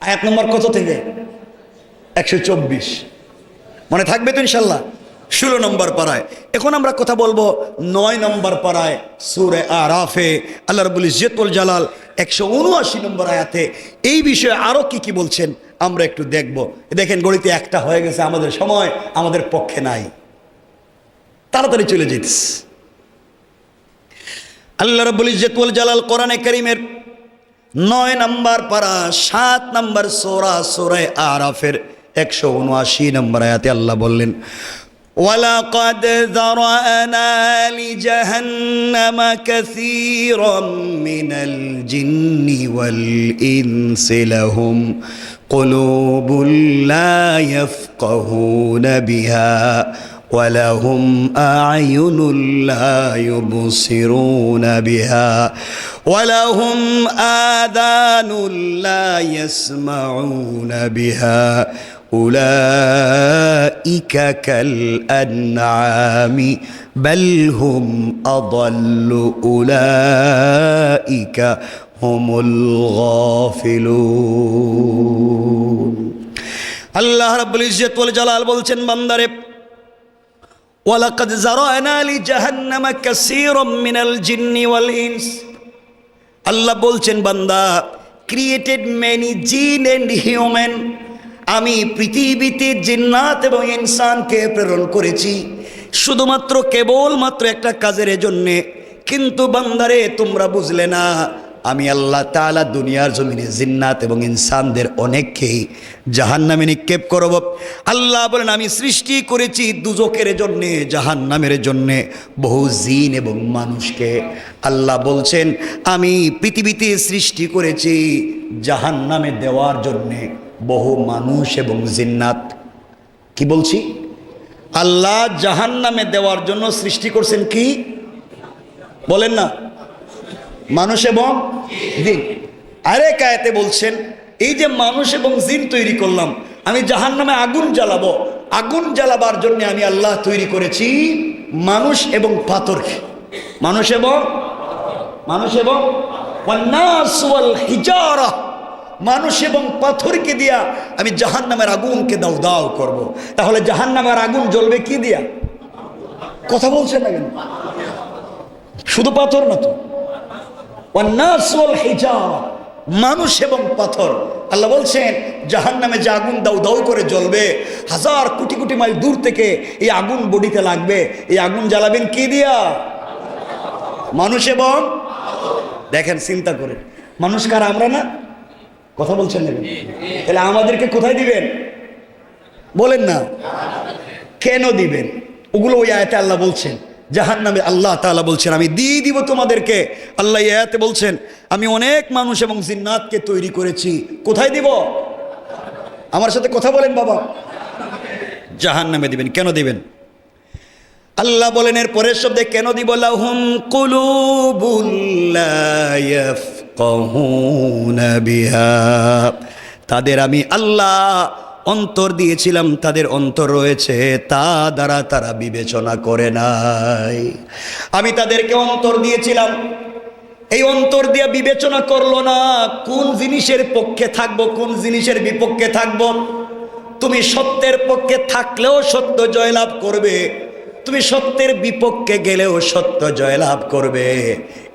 Speaker 1: আয়াত নম্বর কত থেকে? 124। মনে থাকবে তো ইনশাল্লাহ? 16 নম্বর পাড়ায়। এখন আমরা কথা বলবো 9 নম্বর পাড়ায় সূরা আরাফে আল্লাহ রাব্বুল ইজ্জত ওয়াল জালাল 179 নম্বর আয়াতে এই বিষয়ে আরো কি বলছেন আমরা একটু দেখব। দেখেন গণিতে একটা হয়ে গেছে, আমাদের সময় আমাদের পক্ষে নাই, তাড়াতাড়ি চলে যেতেছে। আল্লাহ রাব্বুল ইজ্জত ওয়াল জালাল কোরআনে কারীমের 9 নম্বর পারা 7 নম্বর সূরা সূরা আরাফের 179 নম্বর আয়াতে আল্লাহ বললেন, ওয়ালাকাদ যারানা লিজাহান্নামা কাসীরাম মিনাল জিন্নি ওয়াল ইনসি লাহুম কুলুবুল লা ইয়াফকাহুনা বিহা ولهم أعين لا يبصرون بها ولهم آذان لا يسمعون بها أولئك كالأنعام بل هم أضل أولئك هم الغافلون। আল্লাহ রাব্বুল ইজ্জত ওয়াল জালাল বলছেন বান্দারে, ওয়ালাকাদ যারানা লিজাহান্নামা কাসীরাম মিনাল জিন্নি ওয়াল ইনস। আল্লাহ বলছেন বান্দা, ক্রিয়েটেড মেনি জিন এন্ড হিউম্যান, আমি পৃথিবীতে জিন্নাত এবং ইনসানকে প্রেরণ করেছি শুধুমাত্র কেবলমাত্র একটা কাজের জন্যে। কিন্তু বান্দারে তোমরা বুঝলে না, আমি আল্লাহ তাআলা দুনিয়ার জমিনে জিন্নাত এবং ইনসানদের অনেককেই জাহান্নামে নিক্ষেপ করব। আল্লাহ বলেন আমি সৃষ্টি করেছি দুজকের জন্যে, জাহান্নামের জন্যে বহু জিন এবং মানুষকে। আল্লাহ বলছেন আমি পৃথিবীতে সৃষ্টি করেছি জাহান্নামে দেওয়ার জন্যে বহু মানুষ এবং জিন্নাত। কি বলছি? আল্লাহ জাহান্নামে দেওয়ার জন্য সৃষ্টি করছেন কি বলেন না? মানুষ এবং জিন। আরেক আয়াতে বলছেন এই যে মানুষ এবং জিন তৈরি করলাম, আমি জাহান্নামে আগুন জ্বালাবো, আগুন জ্বালাবার জন্য আমি আল্লাহ তৈরি করেছি মানুষ এবং পাথরকে। মানুষ এবং ওয়ান্নাস ওয়াল হিজারা, মানুষ এবং পাথরকে দিয়া আমি জাহান্নামের আগুনকে দাও দাও করব। তাহলে জাহান্নামের আগুন জ্বলবে কি দিয়া? কথা বলছেন না কেন? শুধু পাথর না তো, ওয়ান্নাস ওয়াল হিজারা, মানুষ এবং পাথর। আল্লাহ বলছেন জাহান্নামে যে আগুন দাউ দাউ করে জ্বলবে, হাজার কোটি কোটি মাইল দূর থেকে এই আগুন বডিতে লাগবে। এই আগুন জ্বালাবেন কি দিয়া? মানুষ এবং। দেখেন চিন্তা করে, মানুষ কার? আমরা না? কথা বলছেন না? তাহলে আমাদেরকে কোথায় দিবেন বলেন না? কেন দিবেন? ওগুলো ওই আয়াতে আল্লাহ বলছেন। জাহান্নামে আল্লাহ তাআলা বলছেন আমি দিয়ে দিব তোমাদেরকে। আল্লাহ এই আয়াতে বলছেন আমি অনেক মানুষ এবং জিন্নাতকে তৈরি করেছি। কোথায় দিব? আমার সাথে কথা বলেন বাবা। জাহান্নামে দিবেন। কেন দিবেন? আল্লাহ বলেন এর পরের শব্দে কেন দিব, লাহুম কুলুবুল লা ইয়াফকাহুনা বিহা, তাদের আমি আল্লাহ অন্তর দিয়েছিলাম, তাদের অন্তর রয়েছে, তা দ্বারা তারা বিবেচনা করে নাই। আমি তাদেরকে অন্তর দিয়েছিলাম, এই অন্তর দিয়ে বিবেচনা করলো না কোন জিনিসের পক্ষে থাকবো, কোন জিনিসের বিপক্ষে থাকবো। তুমি সত্যের পক্ষে থাকলেও সত্য জয়লাভ করবে, তুমি সত্যের বিপক্ষে গেলেও সত্য জয়লাভ করবে।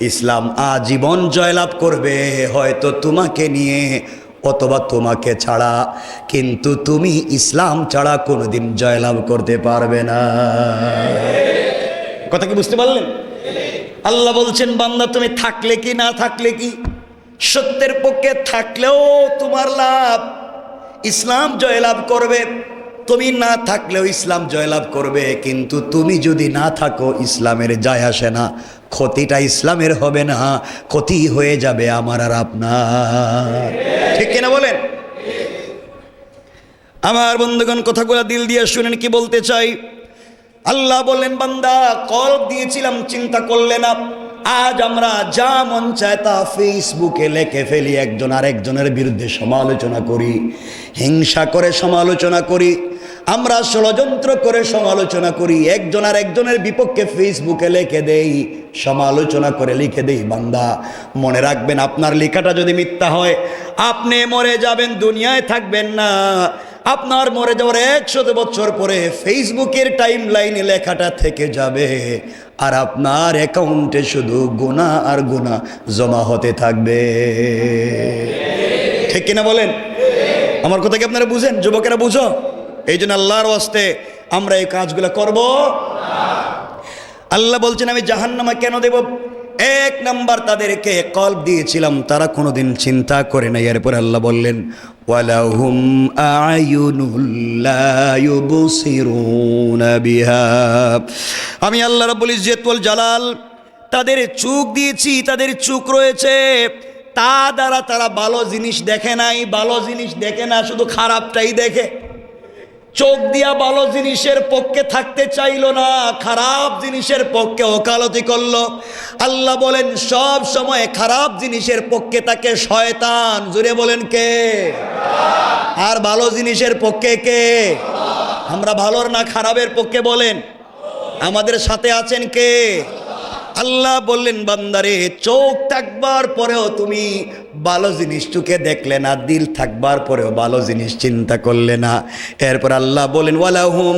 Speaker 1: ইসলাম আজীবন জয়লাভ করবে, হয়তো তোমাকে নিয়ে অথবা তোমাকে ছাড়া, কিন্তু তুমি ইসলাম ছাড়া কোনোদিন জয়লাভ করতে পারবে না। কথা কি বুঝতে পারলেন? আল্লাহ বলছেন বান্দা তুমি থাকলে কি না থাকলে কি, সত্যের পক্ষে থাকলেও তোমার লাভ, ইসলাম জয়লাভ করবে। তুমি না থাকলেও ইসলাম জয়লাভ করবে, কিন্তু তুমি যদি না থাকো ইসলামের যায় আসে না, ক্ষতিটা ইসলামের হবে না, ক্ষতি হয়ে যাবে আমার আর আপনার। ঠিক কিনা বলেন? আমার বন্ধুগণ কথাগুলো দিল দিয়ে শুনেন কি বলতে চাই। আল্লাহ বললেন বান্দা কলব দিয়েছিলাম চিন্তা করলে না। আজ আমরা যা মন চায় তা ফেসবুকে লেখে ফেলি, একজন আরেকজনের বিরুদ্ধে সমালোচনা করি, হিংসা করে সমালোচনা করি, আমরা ষড়যন্ত্র করে সমালোচনা করি, একজন আর একজনের বিপক্ষে ফেসবুকে লিখে দেই, সমালোচনা করে লিখে দেই। বান্দা মনে রাখবেন আপনার লেখাটা যদি মিথ্যা হয় আপনি মরে যাবেন, দুনিয়ায় থাকবেন না। আপনার মরে যাওয়ার 100 বছর পরে ফেসবুকের টাইম লাইনে লেখাটা থেকে যাবে, আর আপনার অ্যাকাউন্টে শুধু গুনাহ আর গুনাহ জমা হতে থাকবে। ঠিক কিনা বলেন? আমার কথা কি আপনারা বুঝেন? যুবকেরা বুঝো? এই জন্য আল্লাহর ওয়াস্তে আমরা এই কাজগুলো করব। আল্লাহ বলছেন আমি জাহান্নামে কেন দেব? 1 নাম্বার তাদেরকে কলব দিয়েছিলাম, তারা কোনোদিন চিন্তা করে নাই। এরপরে আল্লাহ বললেন ওয়ালাহুম আয়ুনুল লা ইউবসিরুনা বিহা, আমি আল্লাহ রাব্বুল ইজ্জত ওয়াল জালাল তাদের চোখ দিয়েছি, তাদের চোখ রয়েছে, তা দ্বারা তারা ভালো জিনিস দেখে নাই, ভালো জিনিস দেখে না, শুধু খারাপটাই দেখে। চোখ দিয়া ভালো জিনিসের পক্ষে থাকতে চাইলো না, খারাপ জিনিসের পক্ষে ওকালতি করলো। আল্লাহ বলেন সব সময় খারাপ জিনিসের পক্ষে থাকে শয়তান। জুড়ে বলেন কে? আর ভালো জিনিসের পক্ষে কে? আমরা ভালোর না খারাপের পক্ষে বলেন? আমাদের সাথে আছেন কে? আল্লাহ বললেন বান্দারে চোখ থাকবার পরেও তুমি ভালো জিনিস চোখে দেখলে না, দিল থাকবার পরেও ভালো জিনিস চিন্তা করলে না। এরপর আল্লাহ বলেন ওয়ালাহুম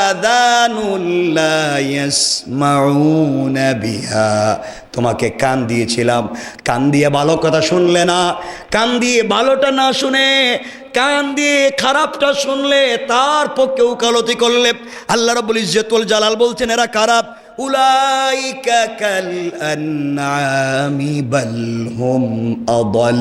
Speaker 1: আযানুল লা ইয়াসমাউনা বিহা, তোমাকে কান দিয়েছিলাম, কান দিয়ে ভালো কথা শুনলে না, কান দিয়ে ভালোটা না শুনে কান দিয়ে খারাপটা শুনলে তার পক্ষে ওকালতি করলে। আল্লাহ রাব্বুল ইজ্জত ওয়াল জালাল বলছেন এরা খারাপ। উলাইকা কাল আনআমি বাল হুম আদাল,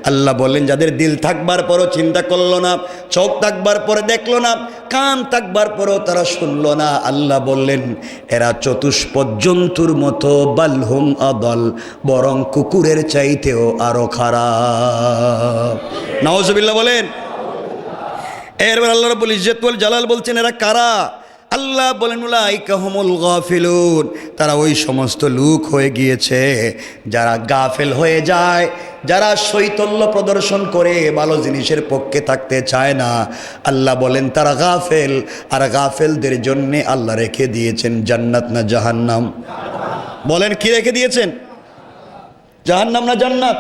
Speaker 1: আল্লাহ বলেন যাদের দিল থাকবার পরও চিন্তা করলো না, চোখ থাকবার পরে দেখলো না, কান থাকবার পরও তারা শুনলো না, আল্লাহ বললেন এরা চতুষ্পদ জন্তুর মতো, বাল হুম আদাল, বরং কুকুরের চাইতেও আরো খারাপ। নাউজুবিল্লাহ বলেন। এরপর আল্লাহ রাব্বুল ইজ্জত ওয়াল জালাল বলছেন এরা কারা? আল্লাহ বলেন উলাইকা হুমুল গাফিলুন, তারা ওই সমস্ত লোক হয়ে গিয়েছে যারা গাফেল হয়ে যায়, যারা শৈথল্য প্রদর্শন করে ভালো জিনিসের পক্ষে থাকতে চায় না। আল্লাহ বলেন তারা গাফেল, আর গাফেলদের জন্যে আল্লাহ রেখে দিয়েছেন জান্নাত না জাহান্নাম? বলেন কি রেখে দিয়েছেন? জাহান্নাম না জান্নাত?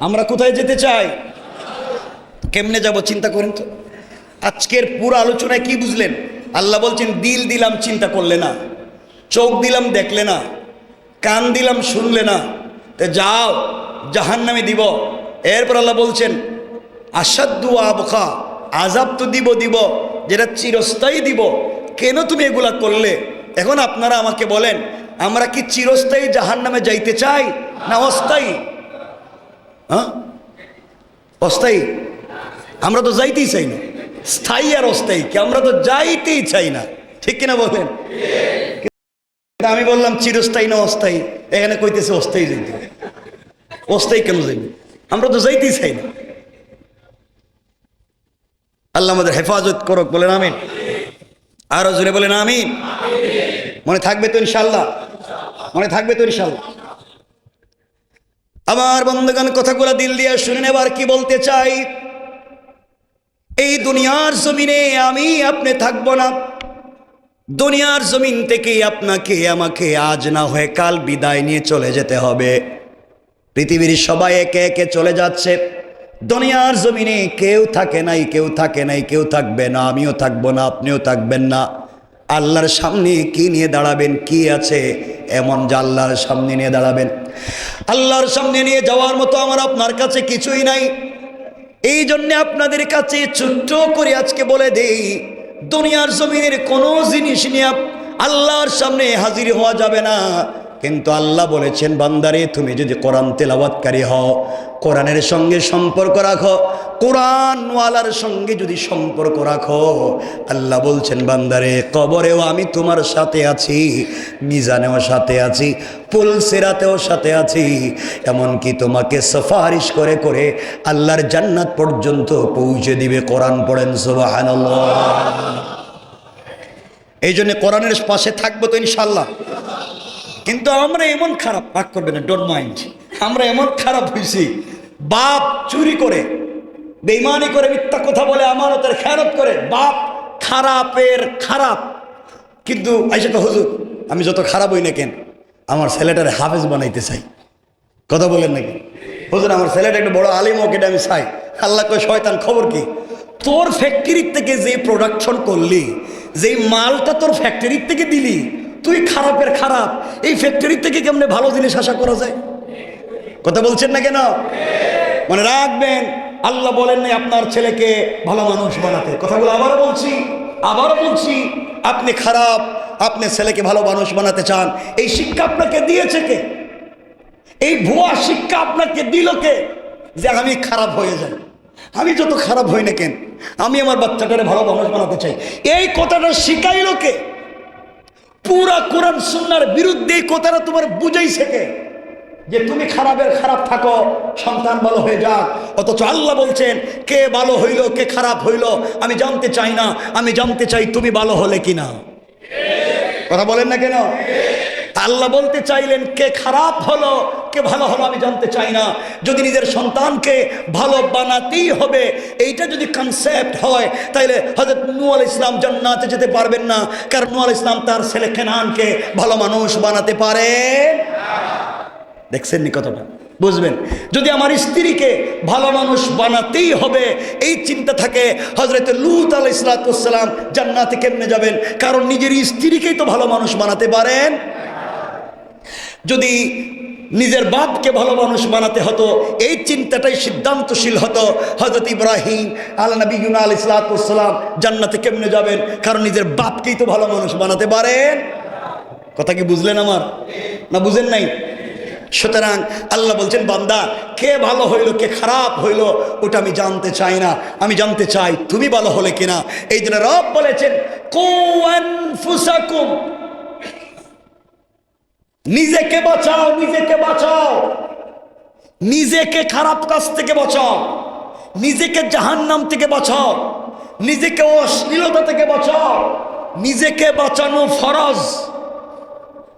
Speaker 1: আমরা কোথায় যেতে চাই? কেমনে যাব চিন্তা করেন তো। আজকের পুরো আলোচনায় কি বুঝলেন? আল্লাহ বলছেন দিল দিলাম চিন্তা করলে না, চোখ দিলাম দেখলে না, কান দিলাম শুনলে না, তো যাও জাহান্নামে দিব। এরপর আল্লাহ বলছেন আসাদ্দু আবকা, আযাব তো দিব যেটা চিরস্থায়ী দিব। কেন তুমি এগুলা করলে? এখন আপনারা আমাকে বলেন আমরা কি চিরস্থায়ী জাহান্নামে যাইতে চাই না অস্থায়ী? হ্যাঁ অস্থায়ী? আমরা তো যাইতেই চাই না। স্থায়ী আর অস্থায়ী কি? আমরা তো যাইতেই চাই না, ঠিক কিনা বলেন? আমি বললাম চিরস্থায়ী না অস্থায়ী, এখানে কইতেছে অস্থায়ী যাইতে। অস্থায়ী কেন যাইবে? আমরা তো যাইতেই চাই না। আল্লাহ আমাদের হেফাজত করুক, বলেন আমিন। আরো জোরে বলেন আমিন। মনে থাকবে তো ইনশাল্লাহ? মনে থাকবে তো ইনশাল্লাহ? আমার বন্ধুগণ, কথাগুলো দিল দিয়ে শুনে নেবার কি বলতে চাই। এই দুনিয়ার জমিনে আমি আপনি থাকবো না। দুনিয়ার জমিন থেকে আপনাকে আমাকে আজ না হয়ে কাল বিদায় নিয়ে চলে যেতে হবে। পৃথিবীর সবাই একে একে চলে যাচ্ছে। দুনিয়ার জমিনে কেউ থাকে নাই, কেউ থাকে নাই, কেউ থাকবে না। আমিও থাকবো না, আপনিও থাকবেন না। আল্লাহর সামনে কি নিয়ে দাঁড়াবেন? কি আছে এমন যে আল্লাহর সামনে নিয়ে দাঁড়াবেন? আল্লাহর সামনে নিয়ে যাওয়ার মতো আমার আপনার কাছে কিছুই নাই। এই জন্যে আপনাদের কাছে ছোট্ট করে আজকে বলে দেই, দুনিয়ার জমিনের কোনো জিনিস নিয়ে আল্লাহর সামনে হাজির হওয়া যাবে না। কিন্তু আল্লাহ বলেছেন, বান্দারে তুমি যদি কোরআন তেলাওয়াতকারী হও, কোরআনের সঙ্গে সম্পর্ক রাখো, কোরআনওয়ালার সঙ্গে যদি সম্পর্ক রাখো, আল্লাহ বলছেন বান্দারে কবরেও আমি তোমার সাথে আছি, মিজানেও সাথে আছি, পুলসিরাতেও সাথে আছি, এমনকি তোমাকে সুপারিশ করে করে আল্লাহর জান্নাত পর্যন্ত পৌঁছে দিবে। কোরআন পড়েন সুবহানাল্লাহ। এই জন্য কোরআনের পাশে থাকবো তো ইনশাল্লাহ। কিন্তু আমরা এমন খারাপ, রাগ করবে না, ডোন্ট মাইন্ড, আমরা এমন খারাপ হয়েছি, বাপ চুরি করে, বেঈমানি করে, মিথ্যা কথা বলে, আমানতের খেয়ানত করে, বাপ খারাপের খারাপ। কিন্তু আইসা তো হুজুর আমি যত খারাপ হই না কেন, আমার ছেলেটারে হাফেজ বানাইতে চাই। কথা বলেন নাকি? হুজুর আমার ছেলেটা একটু বড় আলিম হোক, এটা আমি চাই। আল্লাহ কয় শয়তান, খবর কি? তোর ফ্যাক্টরির থেকে যে প্রোডাকশন করলি, যেই মালটা তোর ফ্যাক্টরির থেকে দিলি, তুই খারাপের খারাপ। এই ফ্যাক্টরি থেকে কেমনে ভালো জিনিস আশা করা যায়? কথা বলছেন না কেন? মনে রাখবেন, আল্লাহ বলেন নাই আপনার ছেলেকে ভালো মানুষ বানাতে। কথাগুলো আবারও বলছি, আপনি খারাপ, আপনি ছেলেকে ভালো মানুষ বানাতে চান, এই শিক্ষা আপনাকে দিয়েছে কে? এই ভুয়া শিক্ষা আপনাকে দিল কে যে আমি খারাপ হয়ে যাই? আমি যত খারাপ হই না কেন, আমি আমার বাচ্চাটারে ভালো মানুষ বানাতে চাই, এই কথাটা শিখাইল কে? পুরা কোরআন সুন্নাহর বিরুদ্ধে এই কথাটা তোমার বুঝাইছে কে? যে তুমি খারাপের খারাপ থাকো, সন্তান ভালো হয়ে যাক। অথচ আল্লাহ বলছেন কে ভালো হইল, কে খারাপ হইল আমি জানতে চাই না, আমি জানতে চাই তুমি ভালো হলে কিনা। কথা বলেন না কেন? আল্লাহ বলতে চাইলেন কে খারাপ হলো, কে ভালো হলো আমি জানতে চাই না। যদি নিজের সন্তানকে ভালো বানাতেই হবে, এইটা যদি কনসেপ্ট হয়, তাইলে হযরত নূহ আলাইহিস সালাম জান্নাতে যেতে পারবেন না। কারণ নূহ আলাইহিস সালাম তার ছেলে কেনানকে ভালো মানুষ বানাতে পারেন না। দেখছেন নি কথাটা? বুঝবেন, যদি আমার স্ত্রীকে ভালো মানুষ বানাতেই হবে, এই চিন্তা থাকে, হযরত লূত আলাইহিস সালাম জান্নাতে কেমনে যাবেন? কারণ নিজের স্ত্রীকেই তো ভালো মানুষ বানাতে পারেন। যদি নিজের বাপকে ভালো মানুষ বানাতে হতো, এই চিন্তাটাই সিদ্ধান্তশীল হতো, হযরত ইব্রাহিম আলাইহিস সালাম জান্নাতে কেমনে যাবেন? কারণ নিজের বাপকেই তো ভালো মানুষ বানাতে পারেন। কথা কি বুঝলেন আমার, না বুঝেন নাই? সুতরাং আল্লাহ বলছেন বান্দা কে ভালো হইল, কে খারাপ হইল ওটা আমি জানতে চাই না, আমি জানতে চাই তুমি ভালো হলে কিনা। এই জন্য রব বলেছেন কু আনফুসাকুম, নিজেকে বাঁচাও, নিজেকে বাঁচাও, নিজেকে খারাপ কাজ থেকে বাঁচাও, নিজেকে জাহান্নাম থেকে বাঁচাও, নিজেকে অশ্লীলতা থেকে বাঁচাও। নিজেকে বাঁচানো ফরজ।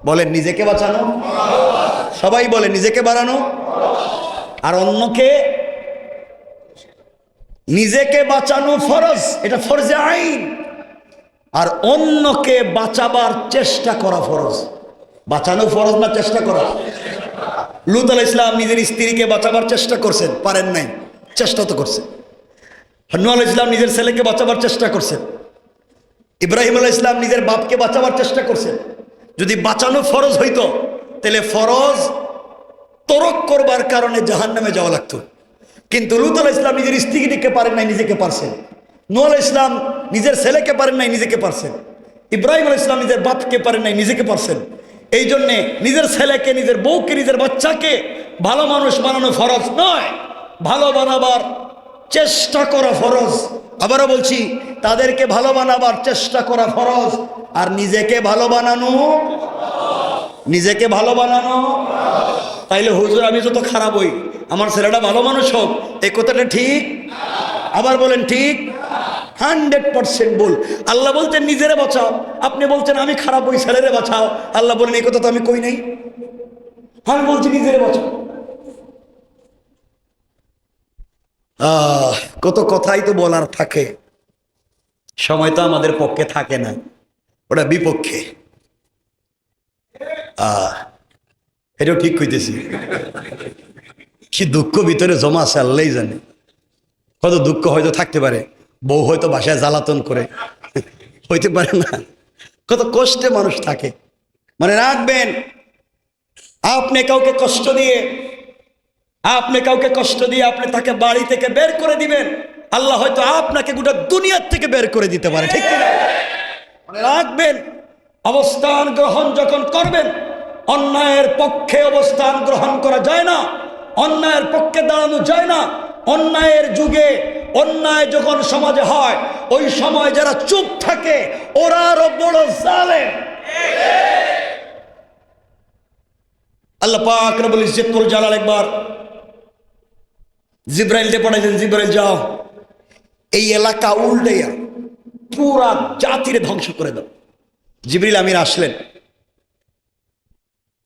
Speaker 1: বলেন নিজেকে বাঁচানো, সবাই বলে নিজেকে বাড়ানো। আর অন্যকে, নিজেকে বাঁচানো ফরজ, এটা ফরজে আইন। আর অন্যকে বাঁচাবার চেষ্টা করা ফরজ। বাঁচানো ফরজ না চেষ্টা করা? লূত আলাইহিস সালাম নিজের স্ত্রীকে বাঁচাবার চেষ্টা করছেন, পারেন নাই, চেষ্টা তো করছেন। নূহ আলাইহিস সালাম নিজের ছেলেকে বাঁচাবার চেষ্টা করছেন। ইব্রাহিম আলাইহিস সালাম নিজের বাপকে বাঁচাবার চেষ্টা করছেন। যদি বাঁচানো ফরজ হইতো, তাহলে ফরজ তরক করবার কারণে জাহান্নামে যাওয়া লাগতো। কিন্তু লূত আলাইহিস সালাম নিজের স্ত্রীকে পারেন নাই, নিজেকে পারছেন। নূহ আলাইহিস সালাম নিজের ছেলেকে পারেন নাই, নিজেকে পারছেন। ইব্রাহিম আলাইহিস সালাম নিজের বাপকে পারেন নাই, নিজেকে পারছেন। এই জন্যে নিজের ছেলেকে, নিজের বউকে, নিজের বাচ্চাকে ভালো মানুষ বানানো ফরজ নয়, ভালো বানাবার চেষ্টা করা ফরজ। আবারও বলছি, তাদেরকে ভালো বানাবার চেষ্টা করা ফরজ, আর নিজেকে ভালো বানানো, নিজেকে ভালো বানানো। তাইলে হুজুর আমি যত খারাপ হই, আমার ছেলেটা ভালো মানুষ হোক, এই কথাটা ঠিক? আবার বলেন ঠিক? 100% ভুল। আল্লাহ বলছেন নিজেরে বাঁচাও, আপনি বলছেন আমি খারাপ হই, ছেলেরে বাঁচাও। আল্লাহ বলেন এই কথা তো আমি কই নাই, আমি বলছি নিজেরে বাঁচাও। কত কথাই তো বলার থাকে, সময় তো আমাদের পক্ষে থাকে না, ওটা বিপক্ষে। এটাও ঠিক কইতেছি। কি দুঃখ ভিতরে জমা আছে আল্লাহ জানে। কত দুঃখ হয়তো থাকতে পারে, বউ হয়তো বাসায় জ্বালাতন করে, হইতে পারে না, কত কষ্টে মানুষ থাকে। মানে রাখবেন, আপনি কাউকে কষ্ট দিয়ে, আপনি কাউকে কষ্ট দিয়ে আপনি তাকে বাড়ি থেকে বের করে দিবেন, আল্লাহ হয়তো আপনাকে গোটা দুনিয়ার থেকে বের করে দিতে পারে, ঠিক কিনা? মানে রাখবেন, অবস্থান গ্রহণ যখন করবেন, অন্যায়ের পক্ষে অবস্থান গ্রহণ করা যায় না, অন্যায়ের পক্ষে দাঁড়ানো যায় না। অন্যায়ের যুগে অন্যায় যখন সমাজে হয়, ওই সময় যারা চুপ থাকে ওরা আরো বড় জালেম। আল্লাহ পাক রব্বুল ইজ্জতুল জালাল একবার জিবরাইলকে পাঠাইছেন, জিবরাইল যাও এই এলাকা উল্টাইয়া পুরা জাতিরে ধ্বংস করে দাও। জিবরিল আমিন আসলেন,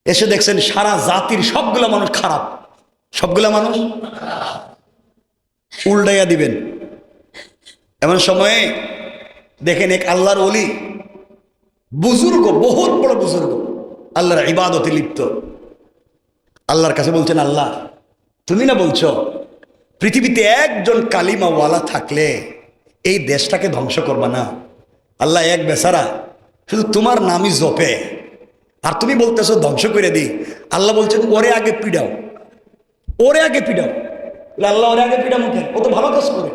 Speaker 1: এসে দেখছেন সারা জাতির সবগুলা মানুষ খারাপ, সবগুলা মানুষ উল্টাইয়া দিবেন। এমন সময়ে দেখেন এক আল্লাহর ওলি, বুজুর্গ, বহুত বড় বুজুর্গ, আল্লাহর ইবাদতে লিপ্ত, আল্লাহর কাছে বলছেন আল্লাহ তুমি না বলছো পৃথিবীতে একজন কালিমাওয়ালা থাকলে এই দেশটাকে ধ্বংস করবা না। আল্লাহ এক বেচারা শুধু তোমার নামই জপে, আর তুমি বলতেছো ধ্বংস করে দিই। আল্লাহ বলছেন ওরে আগে পিডাও, ওরে আগে পিডাও। আল্লাহ ওরে আগে পিডাও মুখে, ও তো ভালো কাজ করে,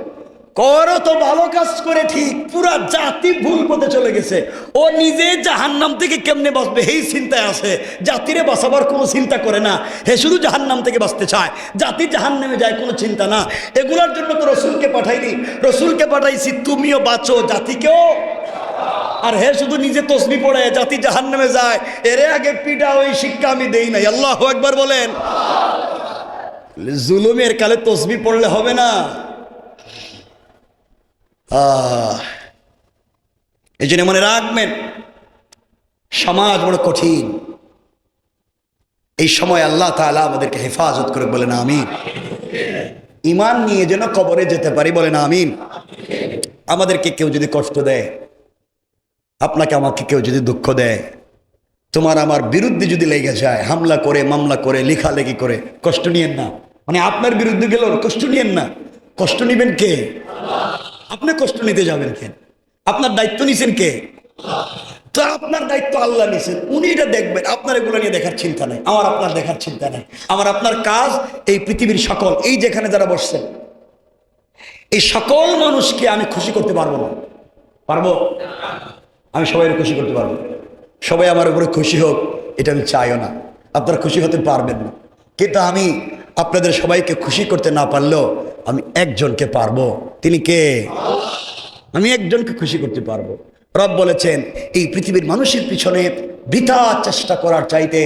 Speaker 1: করো তো ভালো কাজ করে, ঠিক পুরা জাতি ভুল পথে চলে গেছে। ও নিজে জাহান্নাম থেকে কেমনে বাঁচবে এই চিন্তায় আছে, জাতিরে বাঁচাবার কোনো চিন্তা করে না। হে শুধু জাহান্নাম থেকে বাঁচতে চায়, জাতি জাহান্নামে যায় কোনো চিন্তা না। এগুলার জন্য তো রসুলকে পাঠাইনি, রসুলকে পাঠাইছি তুমিও বাঁচো, জাতিকেও। আর হে শুধু নিজে তসবি পড়ে জাতি জাহান্নামে যায়, এরে আগে পিটা, ওই শিক্ষা আমি দেই নাই। আল্লাহু আকবার বলেন। জুলুমের কালে তসবি পড়লে হবে না। এই জন্য মনে রাখবেন, সমাজ বড় কঠিন। এই সময় আল্লাহ তাআলা আমাদেরকে হেফাজত করে, বলেন আমিন। ঈমান নিয়ে যেন কবরে যেতে পারি, বলেন আমিন। আমাদেরকে কেউ যদি কষ্ট দেয়, আপনাকে আমাকে কেউ যদি দুঃখ দেয়, তোমার আমার বিরুদ্ধে যদি লেগে যায়, হামলা করে, মামলা করে, লেখালেখি করে, কষ্ট নিয়েন না। মানে আপনার বিরুদ্ধে গেল, কষ্ট নিয়েন না। কষ্ট নিবেন কে? আপনি কষ্ট নিতে যাবেন কেন? আপনার দায়িত্ব নিছেন কে? তো আপনার দায়িত্ব আল্লাহ নিছেন, উনি এটা দেখবেন। আপনার এগুলো নিয়ে দেখার চিন্তা নাই, আমার আপনার দেখার চিন্তা নাই। আমার আপনার কাজ এই পৃথিবীর সকল, এই যেখানে যারা বসছেন, এই সকল মানুষকে আমি খুশি করতে পারবো না। পারবো? আমি সবাই খুশি করতে পারবো, সবাই আমার উপরে খুশি হোক এটা আমি চাইও না। আপনারা খুশি হতে পারবেন না, কিন্তু আমি আপনাদের সবাইকে খুশি করতে না পারলেও আমি একজনকে পারবো। তিনি কে? আমি একজনকে খুশি করতে পারবো। রব বলেছেন এই পৃথিবীর মানুষের পিছনে বৃথা চেষ্টা করার চাইতে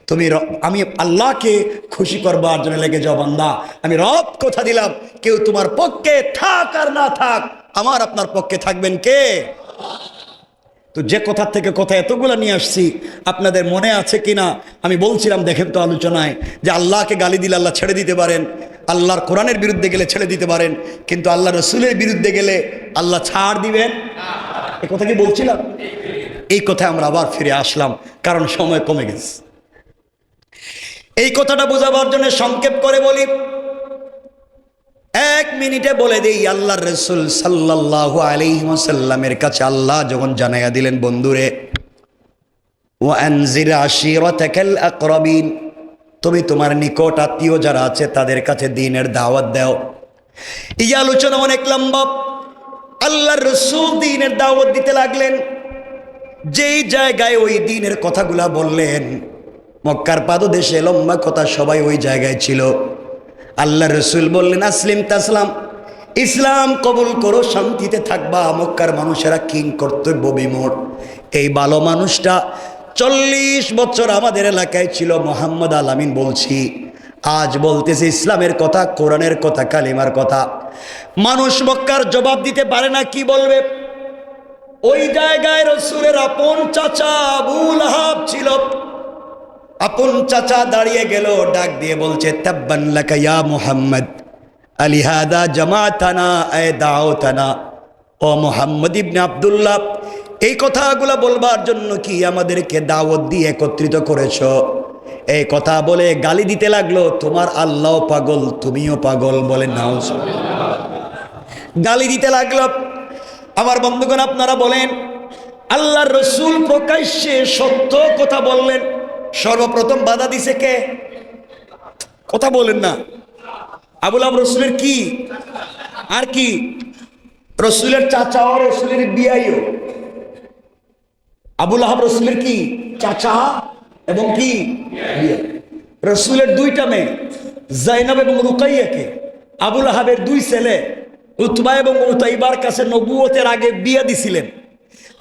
Speaker 1: তুমি আমি আল্লাহকে খুশি করবার জন্য লেগে যাও বান্দা। আমি রব কথা দিলাম, কেউ তোমার পক্ষে থাক আর না থাক, আমার আপনার পক্ষে থাকবেন কে? তো যে কথার থেকে কথা এতগুলো নিয়ে আসছি, আপনাদের মনে আছে কিনা আমি বলছিলাম, দেখেন তো আলোচনায়, যে আল্লাহকে গালি দিলে আল্লাহ ছেড়ে দিতে পারেন, আল্লাহর কোরআনের বিরুদ্ধে গেলে ছেড়ে দিতে পারেন, কিন্তু আল্লাহ রসুলের বিরুদ্ধে গেলে আল্লাহ ছাড় দিবেন। এই কথা কি বলছিলাম? এই কথায় আমরা আবার ফিরে আসলাম, কারণ সময় কমে গেছে। এই কথাটা বোঝাবার জন্য সংক্ষেপ করে বলি, 1 মিনিটে বলে দেই। আল্লাহর রাসূল সাল্লাল্লাহু আলাইহি ওয়াসাল্লামের কাছে আল্লাহ যখন জানাইয়া দিলেন, বন্ধুরে, ওয়া আনজির আশিরাতাকাল আকরাবিন, তুমি তোমার নিকট আত্মীয় যারা আছে তাদের কাছে দ্বীনের দাওয়াত দাও। এই আলোচনা অনেক লম্বা। আল্লাহর রাসূল দ্বীনের দাওয়াত দিতে লাগলেন। যেই জায়গায় ওই দ্বীনের কথাগুলা বললেন, মক্কার পাদদেশে লম্বা কথা, সবাই ওই জায়গায় ছিল। আল্লাহ রসুল বললেন আসলিম তাসলাম, ইসলাম কবুল করো, শান্তিতে থাকবা। মক্কার মানুষেরা কিং কর্তব্য বিমূঢ়। এই ভালো মানুষটা 40 বছর আমাদের এলাকায় ছিল। মোহাম্মদ আলামিন বলছি, আজ বলতেছে ইসলামের কথা, কোরআনের কথা, কালিমার কথা। মানুষ মক্কার জবাব দিতে পারে না, কি বলবে? ওই জায়গায় রাসূলের আপন চাচা আবু লাহাব ছিল। আপন চাচা দাঁড়িয়ে গেল, ডাক দিয়ে বলছে, তাব্বান লাকা ইয়া মুহাম্মদ আলিহাদা জামাতানা আয় দাওতানা। ও মুহাম্মদ ইবনে আব্দুল্লাহ, এই কথাগুলো বলবার জন্য কি আমাদেরকে দাওয়াত দিয়ে একত্রিত করেছ? এই কথা বলে গালি দিতে লাগলো, তোমার আল্লাহ পাগল, তুমিও পাগল। বলে নাউজুবিল্লাহ। গালি দিতে লাগলো। আমার বন্ধুগণ, আপনারা বলেন, আল্লাহর রসুল প্রকাশ্যে সত্য কথা বললেন, সর্বপ্রথম বাধা দিছে কে? কথা বলেন না। আবু লাহাব রসুলের কি আর কি? রসুলের চাচা ও রসুলের বিয়াইও। আবু লাহাব রসুলের কি? চাচা এবং কি? রসুলের দুইটা মেয়ে, জাইনাব এবং রুকাইয়াকে আবু লাহাবের দুই ছেলে উতবা এবং উতাইবার কাছে নবুয়তের আগে বিয়ে দিছিলেন।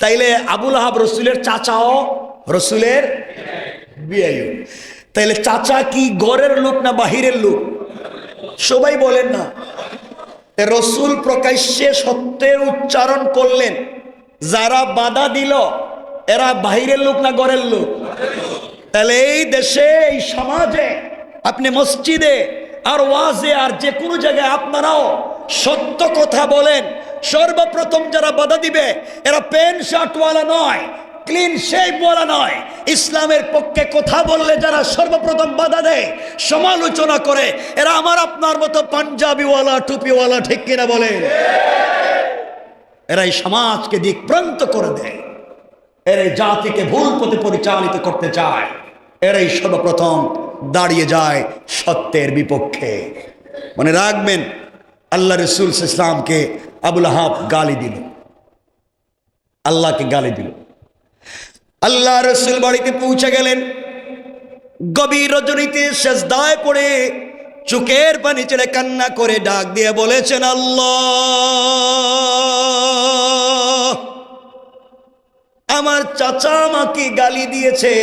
Speaker 1: তাইলে আবু লাহাব রসুলের চাচা ও রসুলের বিয়াইও। তাইলে চাচা কি ঘরের লোক না বাহিরের লোক? সবাই বলেন না। রসুল প্রকাশ্যে সত্যের উচ্চারণ করলেন, যারা বাধা দিল এরা বাহিরের লোক না ঘরের লোক? তাহলে এই দেশে, এই সমাজে, আপনি মসজিদে আর ওয়াজে আর যে কোনো জায়গায় আপনারাও সত্য কথা বলেন, সর্বপ্রথম যারা বাধা দিবে এরা প্যান্ট শার্টওয়ালা নয়, ক্লিন শেভওয়ালা নয়। ইসলামের পক্ষে কথা বললে যারা সর্বপ্রথম বাধা দেয়, সমালোচনা করে, এরা আমার আপনার মতো পাঞ্জাবিওয়ালা, টুপিওয়ালা, ঠিক কিনা বলেন? এরাই সমাজকে দিকভ্রান্ত করে দেয়, এরাই জাতিকে ভুল পথে পরিচালিত করতে চায়, এরাই সর্বপ্রথম দাঁড়িয়ে যায় সত্যের বিপক্ষে। মনে রাখবেন, আল্লাহ রসুল ইসলামকে আবু লাহাব গালি দিল, আল্লাহকে গালি দিল। আল্লাহ রসুল বাড়িতে পৌঁছে গেলেন। গভীর রজনীতে সেজদায় পড়ে চোখের পানি ছেড়ে কান্না করে ডাক দিয়ে বলেছেন, আল্লাহ, আমার চাচা আমাকে গালি দিয়েছে।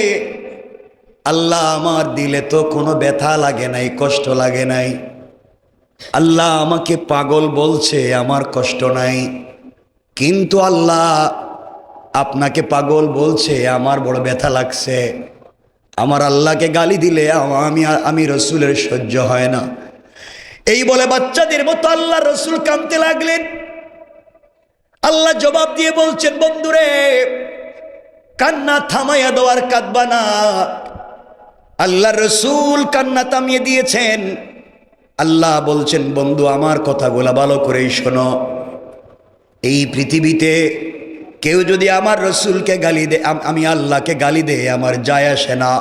Speaker 1: আল্লাহ, আমার দিলে তো কোনো ব্যথা লাগে নাই, কষ্ট লাগে নাই। আল্লাহ আমাকে পাগল বলছে, আমার কষ্ট নাই। কিন্তু আল্লাহ, আপনাকে পাগল বলছে, আমার বড় ব্যথা লাগছে। আমার আল্লাহকে গালি দিলে আমি রসুলের সহ্য হয় না। এই বলে বাচ্চাদের মতো আল্লাহ রসুল কাঁদতে লাগলেন। আল্লাহ জবাব দিয়ে বলছেন, বন্ধুরে, কান্না থামাইয়া দেওয়ার কাঁদবা না। আল্লাহ রসুল কান্না থামিয়ে দিয়েছেন। আল্লাহ বলছেন, বন্ধু, আমার কথাগুলা ভালো করেই শোনো। এই পৃথিবীতে কেউ যদি আমার রসুলকে গালি দে, আমি আল্লাহকে গালি দে, আমার যায় আসে না।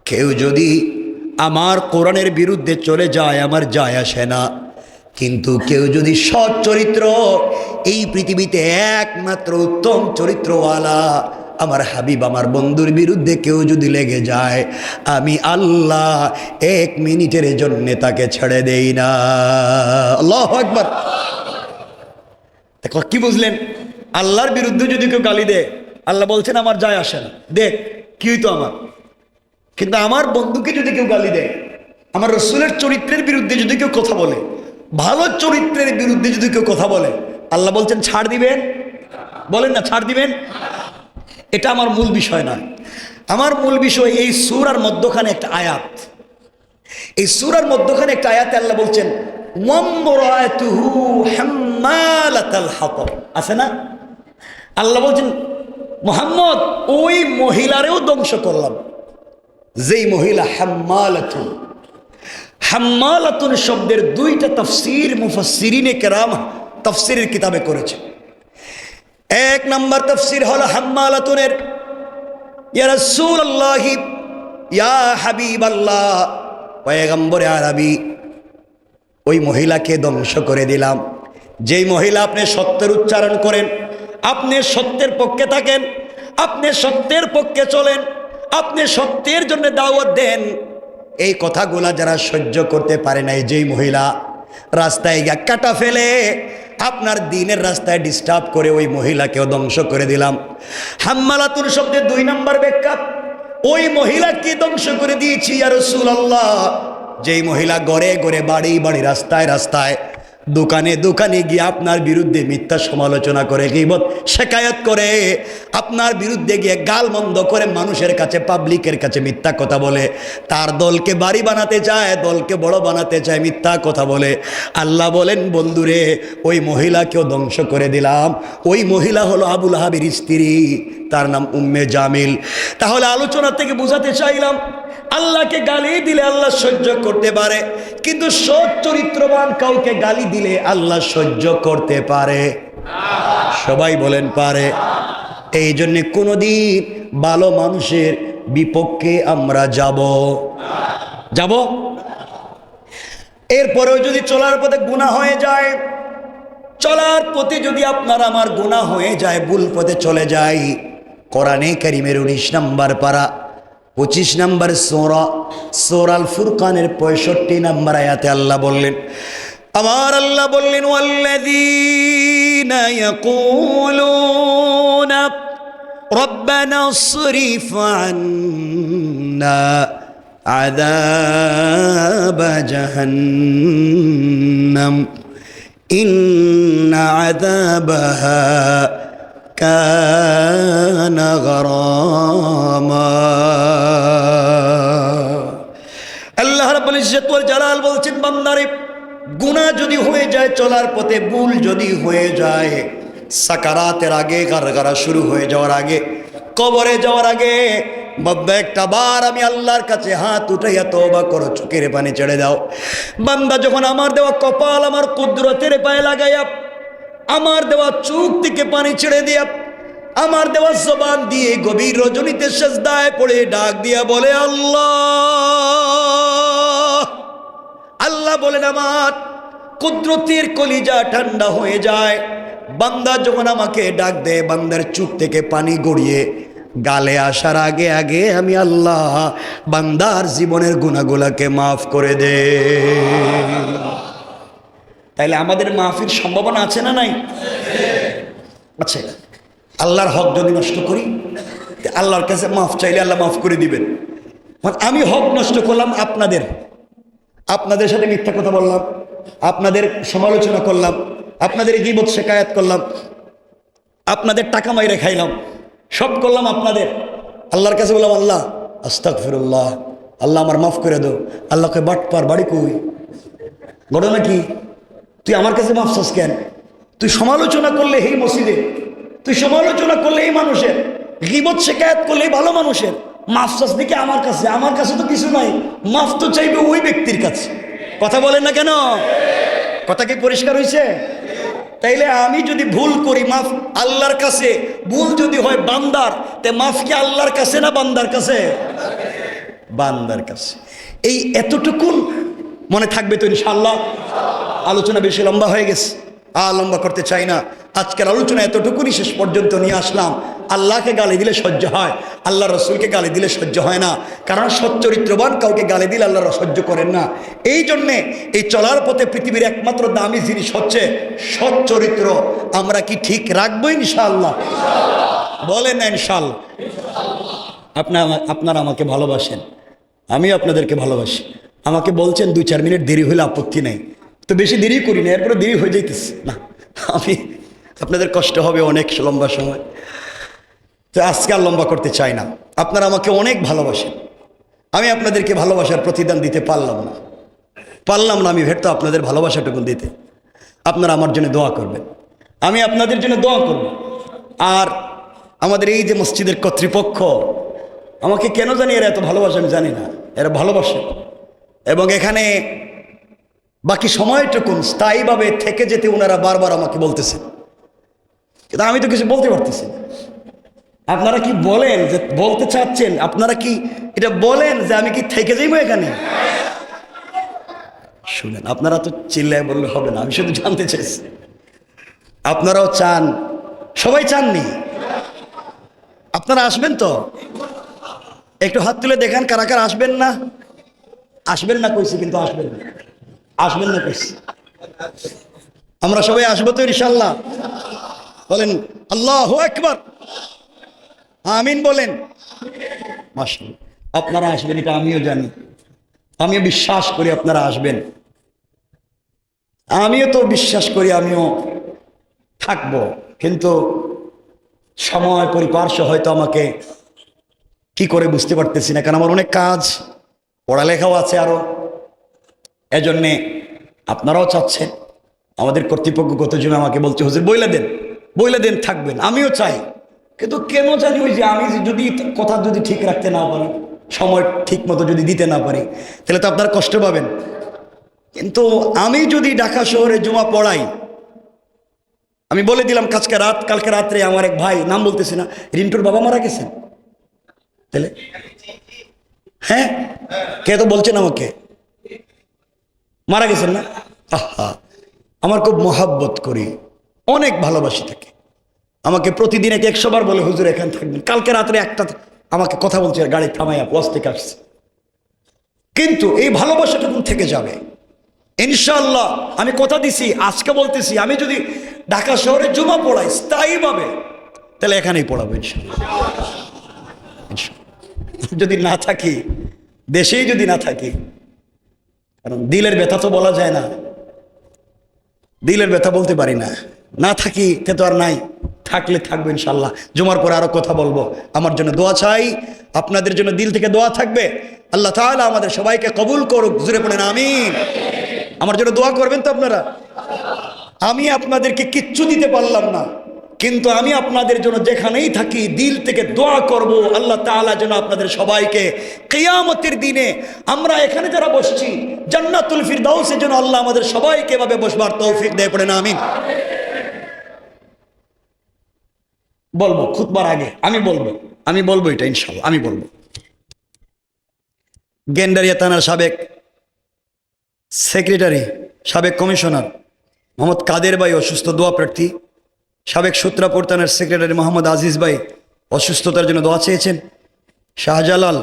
Speaker 1: কেউ যদি আমার কোরআনের বিরুদ্ধে চলে যায়, আমার যায় আসে না। কিন্তু কেউ যদি সৎ চরিত্র, এই পৃথিবীতে একমাত্র উত্তম চরিত্রওয়ালা আমার হাবিব, আমার বন্ধুর বিরুদ্ধে কেউ যদি লেগে যায়, আমি আল্লাহ 1 মিনিটের জন্য তাকে ছেড়ে দেই না। আল্লাহু আকবার। দেখো, কি বুঝলেন? আল্লাহর বিরুদ্ধে যদি কেউ গালি দেয়, আল্লাহ বলছেন আমার যায় আসে না, দেখ কি হইতো আমার। কিন্তু আমার বন্ধুকে যদি কেউ গালি দেয়, আমার রসুলের চরিত্রের বিরুদ্ধে যদি কেউ কথা বলে, ভালো চরিত্রের বিরুদ্ধে যদি কেউ কথা বলে, আল্লাহ বলছেন ছাড় দিবেন? বলেন না, ছাড় দিবেন? এটা আমার মূল বিষয় নয়। আমার মূল বিষয় এই সূরার মধ্যখানে একটা আয়াত। এই সূরার মধ্যখানে একটা আয়াতে আল্লাহ বলছেন, ওয়ামরাতুহু হাম্মালাতাল হাতাব, আছে না? আল্লাহ বলছেন, মুহাম্মদ, ওই মহিলারেও ধ্বংস করলাম, যেই মহিলা হাম্মালাতুন। হাম্মালাতুন শব্দের 2টা তাফসীর মুফাসসিরিনে কেরাম তাফসীরের কিতাবে করেছে। 1 নম্বর তাফসীর হলো হাম্মালাতুনের, ইয়া রাসূলুল্লাহ, ইয়া হাবিবাল্লাহ, পয়গম্বরে আরবি, ওই মহিলাকে ধ্বংস করে দিলাম। যেই মহিলা আপনি সত্যের উচ্চারণ করেন, আপনি সত্যের পক্ষে থাকেন, আপনি সত্যের পক্ষে চলেন, আপনি সত্যের জন্য দাওয়াত দেন, এই কথাগুলা যারা সহ্য করতে পারে নাই, যেই মহিলা, রাস্তায় গিয়া কাটা ফেলে আপনার দিনের রাস্তায় ডিস্টার্ব করে ওই মহিলাকেও ধ্বংস করে দিলাম। হাম্মালাতুন শব্দের 2 নম্বর ব্যাখ্যা, ওই মহিলাকে ধ্বংস করে দিয়েছি ইয়া রাসূলুল্লাহ। যেই মহিলা ঘরে ঘরে বাড়ি বাড়ি রাস্তায় রাস্তায় দোকানে দোকানে গিয়ে আপনার বিরুদ্ধে মিথ্যা সমালোচনা করে, গীবত শিকায়ত করে, আপনার বিরুদ্ধে গিয়ে গালমন্দ করে, মানুষের কাছে পাবলিকের কাছে মিথ্যা কথা বলে, তার দলকে বাড়ি বানাতে চায়, দলকে বড় বানাতে চায়, মিথ্যা কথা বলে। আল্লাহ বলেন বন্ধুরে, ওই মহিলাকেও ধ্বংস করে দিলাম। ওই মহিলা হলো আবু লাহাবের স্ত্রী, তার নাম উম্মে জামিল। তাহলে আলোচনা থেকে বোঝাতে চাইলাম, আল্লাহকে গালি দিলে আল্লাহ সহ্য করতে পারে, কিন্তু সৎ চরিত্রবান কাউকে গালি দিলে আল্লাহ সহ্য করতে পারে? সবাই বলেন পারে। এই জন্য কোনোদিন ভালো মানুষের বিপক্ষে আমরা যাব। এরপরেও যদি চলার পথে গুনাহ হয়ে যায়, চলার পথে যদি আপনার আমার গুনাহ হয়ে যায়, ভুল পথে চলে যাই, কোরআনে কারীমের 19 নম্বর পারা 25 নম্বর সূরা আল ফুরকানের 65 নম্বর আয়াতে আল্লাহ বললেন, আমার আল্লাহ বললেন, ওয়াল্লাযীনা ইয়াকুলুনা রব্বানা ইসরিফ আন্না আযাব জাহান্নাম ইন্না আযাবাহা কানা গরামা। আল্লাহ রাব্বুল ইজ্জত ওয়াল জালাল বলছেন, বান্দারে গুনাহ যদি হয়ে যায়, চলার পথে ভুল যদি হয়ে যায়, সাকারাতের আগে, গারগারা শুরু হয়ে যাওয়ার আগে, কবরে যাওয়ার আগে, বান্দা একটা বার আমি আল্লাহর কাছে হাত উঠাইয়া তওবা করো, চোখের পানি ছেড়ে দাও। বান্দা যখন আমার দেওয়া কপাল আমার কুদরতের পায়ে লাগাইয়া, আমার দেওয়া চোখ থেকে পানি ছেড়ে দিয়া, আমার দেওয়া জবান দিয়ে গভীর রজনীতে সেজদায় পড়ে ডাক দিয়া বলে আল্লাহ, আল্লাহ বলেন আমার কুদরতের কলিজা ঠান্ডা হয়ে যায়। বান্দা যখন আমাকে ডাক দেয়, বান্দার চোখ থেকে পানি গড়িয়ে গালে আসার আগে আগে আমি আল্লাহ বান্দার জীবনের গুনাহগুলোকে মাফ করে দে। তাইলে আমাদের মাফির সম্ভাবনা আছে না নাই? আছে। আল্লাহর হক যদি নষ্ট করি, আল্লাহর কাছে মাফ চাইলে আল্লাহ মাফ করে দিবেন। আমি হক নষ্ট করলাম, আপনাদের সাথে মিথ্যা কথা বললাম, আপনাদের সমালোচনা করলাম, আপনাদের গীবত শিকায়াত করলাম, আপনাদের টাকা মাইরে খাইলাম, সব করলাম আপনাদের। আল্লাহর কাছে বললাম আল্লাহ আস্তাগফিরুল্লাহ, আল্লাহ আমার মাফ করে দাও। আল্লাহকে বাটপার, বাড়ি কই, ঘটনা কি? তুই আমার কাছে মাফ চাস কেন? তুই সমালোচনা করলে এই মসজিদে, তুই সমালোচনা করলে এই মানুষের, গীবত শিকায়াত করলে এই ভালো মানুষের, মাফ চাস নাকি আমার কাছে? আমার কাছে তো কিছু নাই, মাফ তো চাইবে ওই ব্যক্তির কাছে। কথা বলেন না কেন? কথা কি পরিষ্কার হয়েছে? তাইলে আমি যদি ভুল করি, মাফ আল্লাহর কাছে, ভুল যদি হয় বান্দার, তে মাফ কি আল্লাহর কাছে না বান্দার কাছে? বান্দার কাছে। এই এতটুকুন মনে থাকবে তো ইনশাআল্লাহ। আলোচনা বেশি লম্বা হয়ে গেছে, লম্বা করতে চাই না। আজকের আলোচনা এতটুকুনি শেষ পর্যন্ত নিয়ে আসলাম। আল্লাহকে গালি দিলে সহ্য হয়, আল্লাহ রসুলকে গালি দিলে সহ্য হয় না, কারণ সচ্চরিত্রবান কাউকে গালি দিলে আল্লাহ সহ্য করেন না। এই জন্যে এই চলার পথে পৃথিবীর একমাত্র দামি জিনিস হচ্ছে সচ্চরিত্র। আমরা কি ঠিক রাখবো ইনশাআল্লাহ? বলেন না ইনশাআল্লাহ? আপনারা আমাকে ভালোবাসেন, আমি আপনাদেরকে ভালোবাসি। আমাকে বলছেন 2-4 মিনিট দেরি হলে আপত্তি নেই, তো বেশি দেরি করি না, এরপরে দেরি হয়ে যাইতেছে না, আমি আপনাদের কষ্ট হবে অনেক লম্বা সময়, তো আজকে আর লম্বা করতে চাই না। আপনারা আমাকে অনেক ভালোবাসেন, আমি আপনাদেরকে ভালোবাসার প্রতিদান দিতে পারলাম না, আমি ভেটতো আপনাদের ভালোবাসাটুকু দিতে। আপনারা আমার জন্য দোয়া করবেন, আমি আপনাদের জন্য দোয়া করব। আর আমাদের এই যে মসজিদের কর্তৃপক্ষ, আমাকে কেন জানি এরা এত ভালোবাসে আমি জানি না, এরা ভালোবাসে। এবং এখানে বাকি সময়টুকুন স্থায়ীভাবে থেকে যেতে ওনারা বারবার আমাকে বলতেছেন, কিন্তু আমি তো কিছু বলতে পারতেছি না। আপনারা কি বলেন যে বলতে চাচ্ছেন? আপনারা কি এটা বলেন যে আমি কি থেকে যাইবো এখানে? শুনেন, আপনারা তো চিল্লায় বললে হবে না, আমি শুধু জানতে চাইছি আপনারাও চান, সবাই চাননি? আপনারা আসবেন তো? একটু হাত তুলে দেখান কারা কারা আসবেন না। আসবেন না কইছি, কিন্তু আসবেন না, আসবেন না কইছি। আমরা সবাই আসবো তো ইনশাল্লাহ? বলেন আল্লাহু আকবার, আমিন বলেন। মাশাআল্লাহ, আপনারা আসবেন এটা আমিও জানি, আমিও বিশ্বাস করি আপনারা আসবেন। আমিও তো বিশ্বাস করি আমিও থাকবো, কিন্তু সময় পরিপার্শ্ব হয়তো আমাকে কি করে বুঝতে পারতেছি না, কারণ আমার অনেক কাজ, পড়ালেখাও আছে আরো। এজন্যে আপনারাও চাচ্ছেন, আমাদের কর্তৃপক্ষ গত জন্য আমাকে বলছে হুজুর বইলা দেন থাকবেন, আমিও চাই, কিন্তু কেন জানি ওই যে আমি যদি কথা যদি ঠিক রাখতে না পারি, সময় ঠিক মতো যদি দিতে না পারি, তাহলে তো আপনারা কষ্ট পাবেন। কিন্তু আমি যদি ঢাকা শহরে জুমা পড়াই, আমি বলে দিলাম কালকে রাত্রে আমার এক ভাই, নাম বলতেছি না, রিন্টুর বাবা মারা গেছেন, তাহলে হ্যাঁ, কে তো বলছেন আমাকে মারা গেছেন না? আহা, আমার খুব মহাব্বত করি, অনেক ভালোবাসি তাকে, আমাকে প্রতিদিন 100 বার বলে হুজুর এখানে থাকবেন। কালকে রাত্রে একটা আমাকে কথা বলছে, গাড়ি থামাইয়া ওয়াজ থেকে আসছে, কিন্তু এই ভালোবাসাটুকু থেকে যাবে ইনশাআল্লাহ। আমি কথা দিছি, আজকে বলতেছি, আমি যদি ঢাকা শহরে জুমা পড়াই স্থায়ীভাবে, তাহলে এখানেই পড়াবো ইনশাআল্লাহ। যদি না থাকি, দেশেই যদি না থাকি, কারণ দিলের ব্যথা তো বলা যায় না, দিলের ব্যথা বলতে পারি না, না থাকি তে তো আর নাই, থাকলে থাকবো ইনশাল্লাহ। জুমার পরে আরো কথা বলবো, আমার জন্য দোয়া চাই, আপনাদের জন্য দিল থেকে দোয়া থাকবে। আল্লাহ তাআলা আমাদের সবাইকে কবুল করুক, জোরে পড়েন আমিন। আমার জন্য দোয়া করবেন তো আপনারা? আমি আপনাদেরকে কিচ্ছু দিতে পারলাম না, কিন্তু আমি আপনাদের জন্য যেখানেই থাকি দিল থেকে দোয়া করব, আল্লাহ তাআলা যেন আপনাদের সবাইকে কিয়ামতের দিনে আমরা এখানে যারা বসছি জান্নাতুল ফিরদাউসে যেন আল্লাহ আমাদের সবাইকে এভাবে বসবার তৌফিক দেয়, পড়েন আমিন। বলবো খুতবার আগে আমি বলবো এটা ইনশাআল্লাহ, আমি বলবো। গেন্ডারিয়া থানার সাবেক সেক্রেটারি, সাবেক কমিশনার মোহাম্মদ কাদের ভাই অসুস্থ, দোয়া প্রার্থী। সাবেক সূত্রাপুর থানার সেক্রেটারি মোহাম্মদ আজিজ ভাই অসুস্থতার জন্য দোয়া চেয়েছেন। শাহজালাল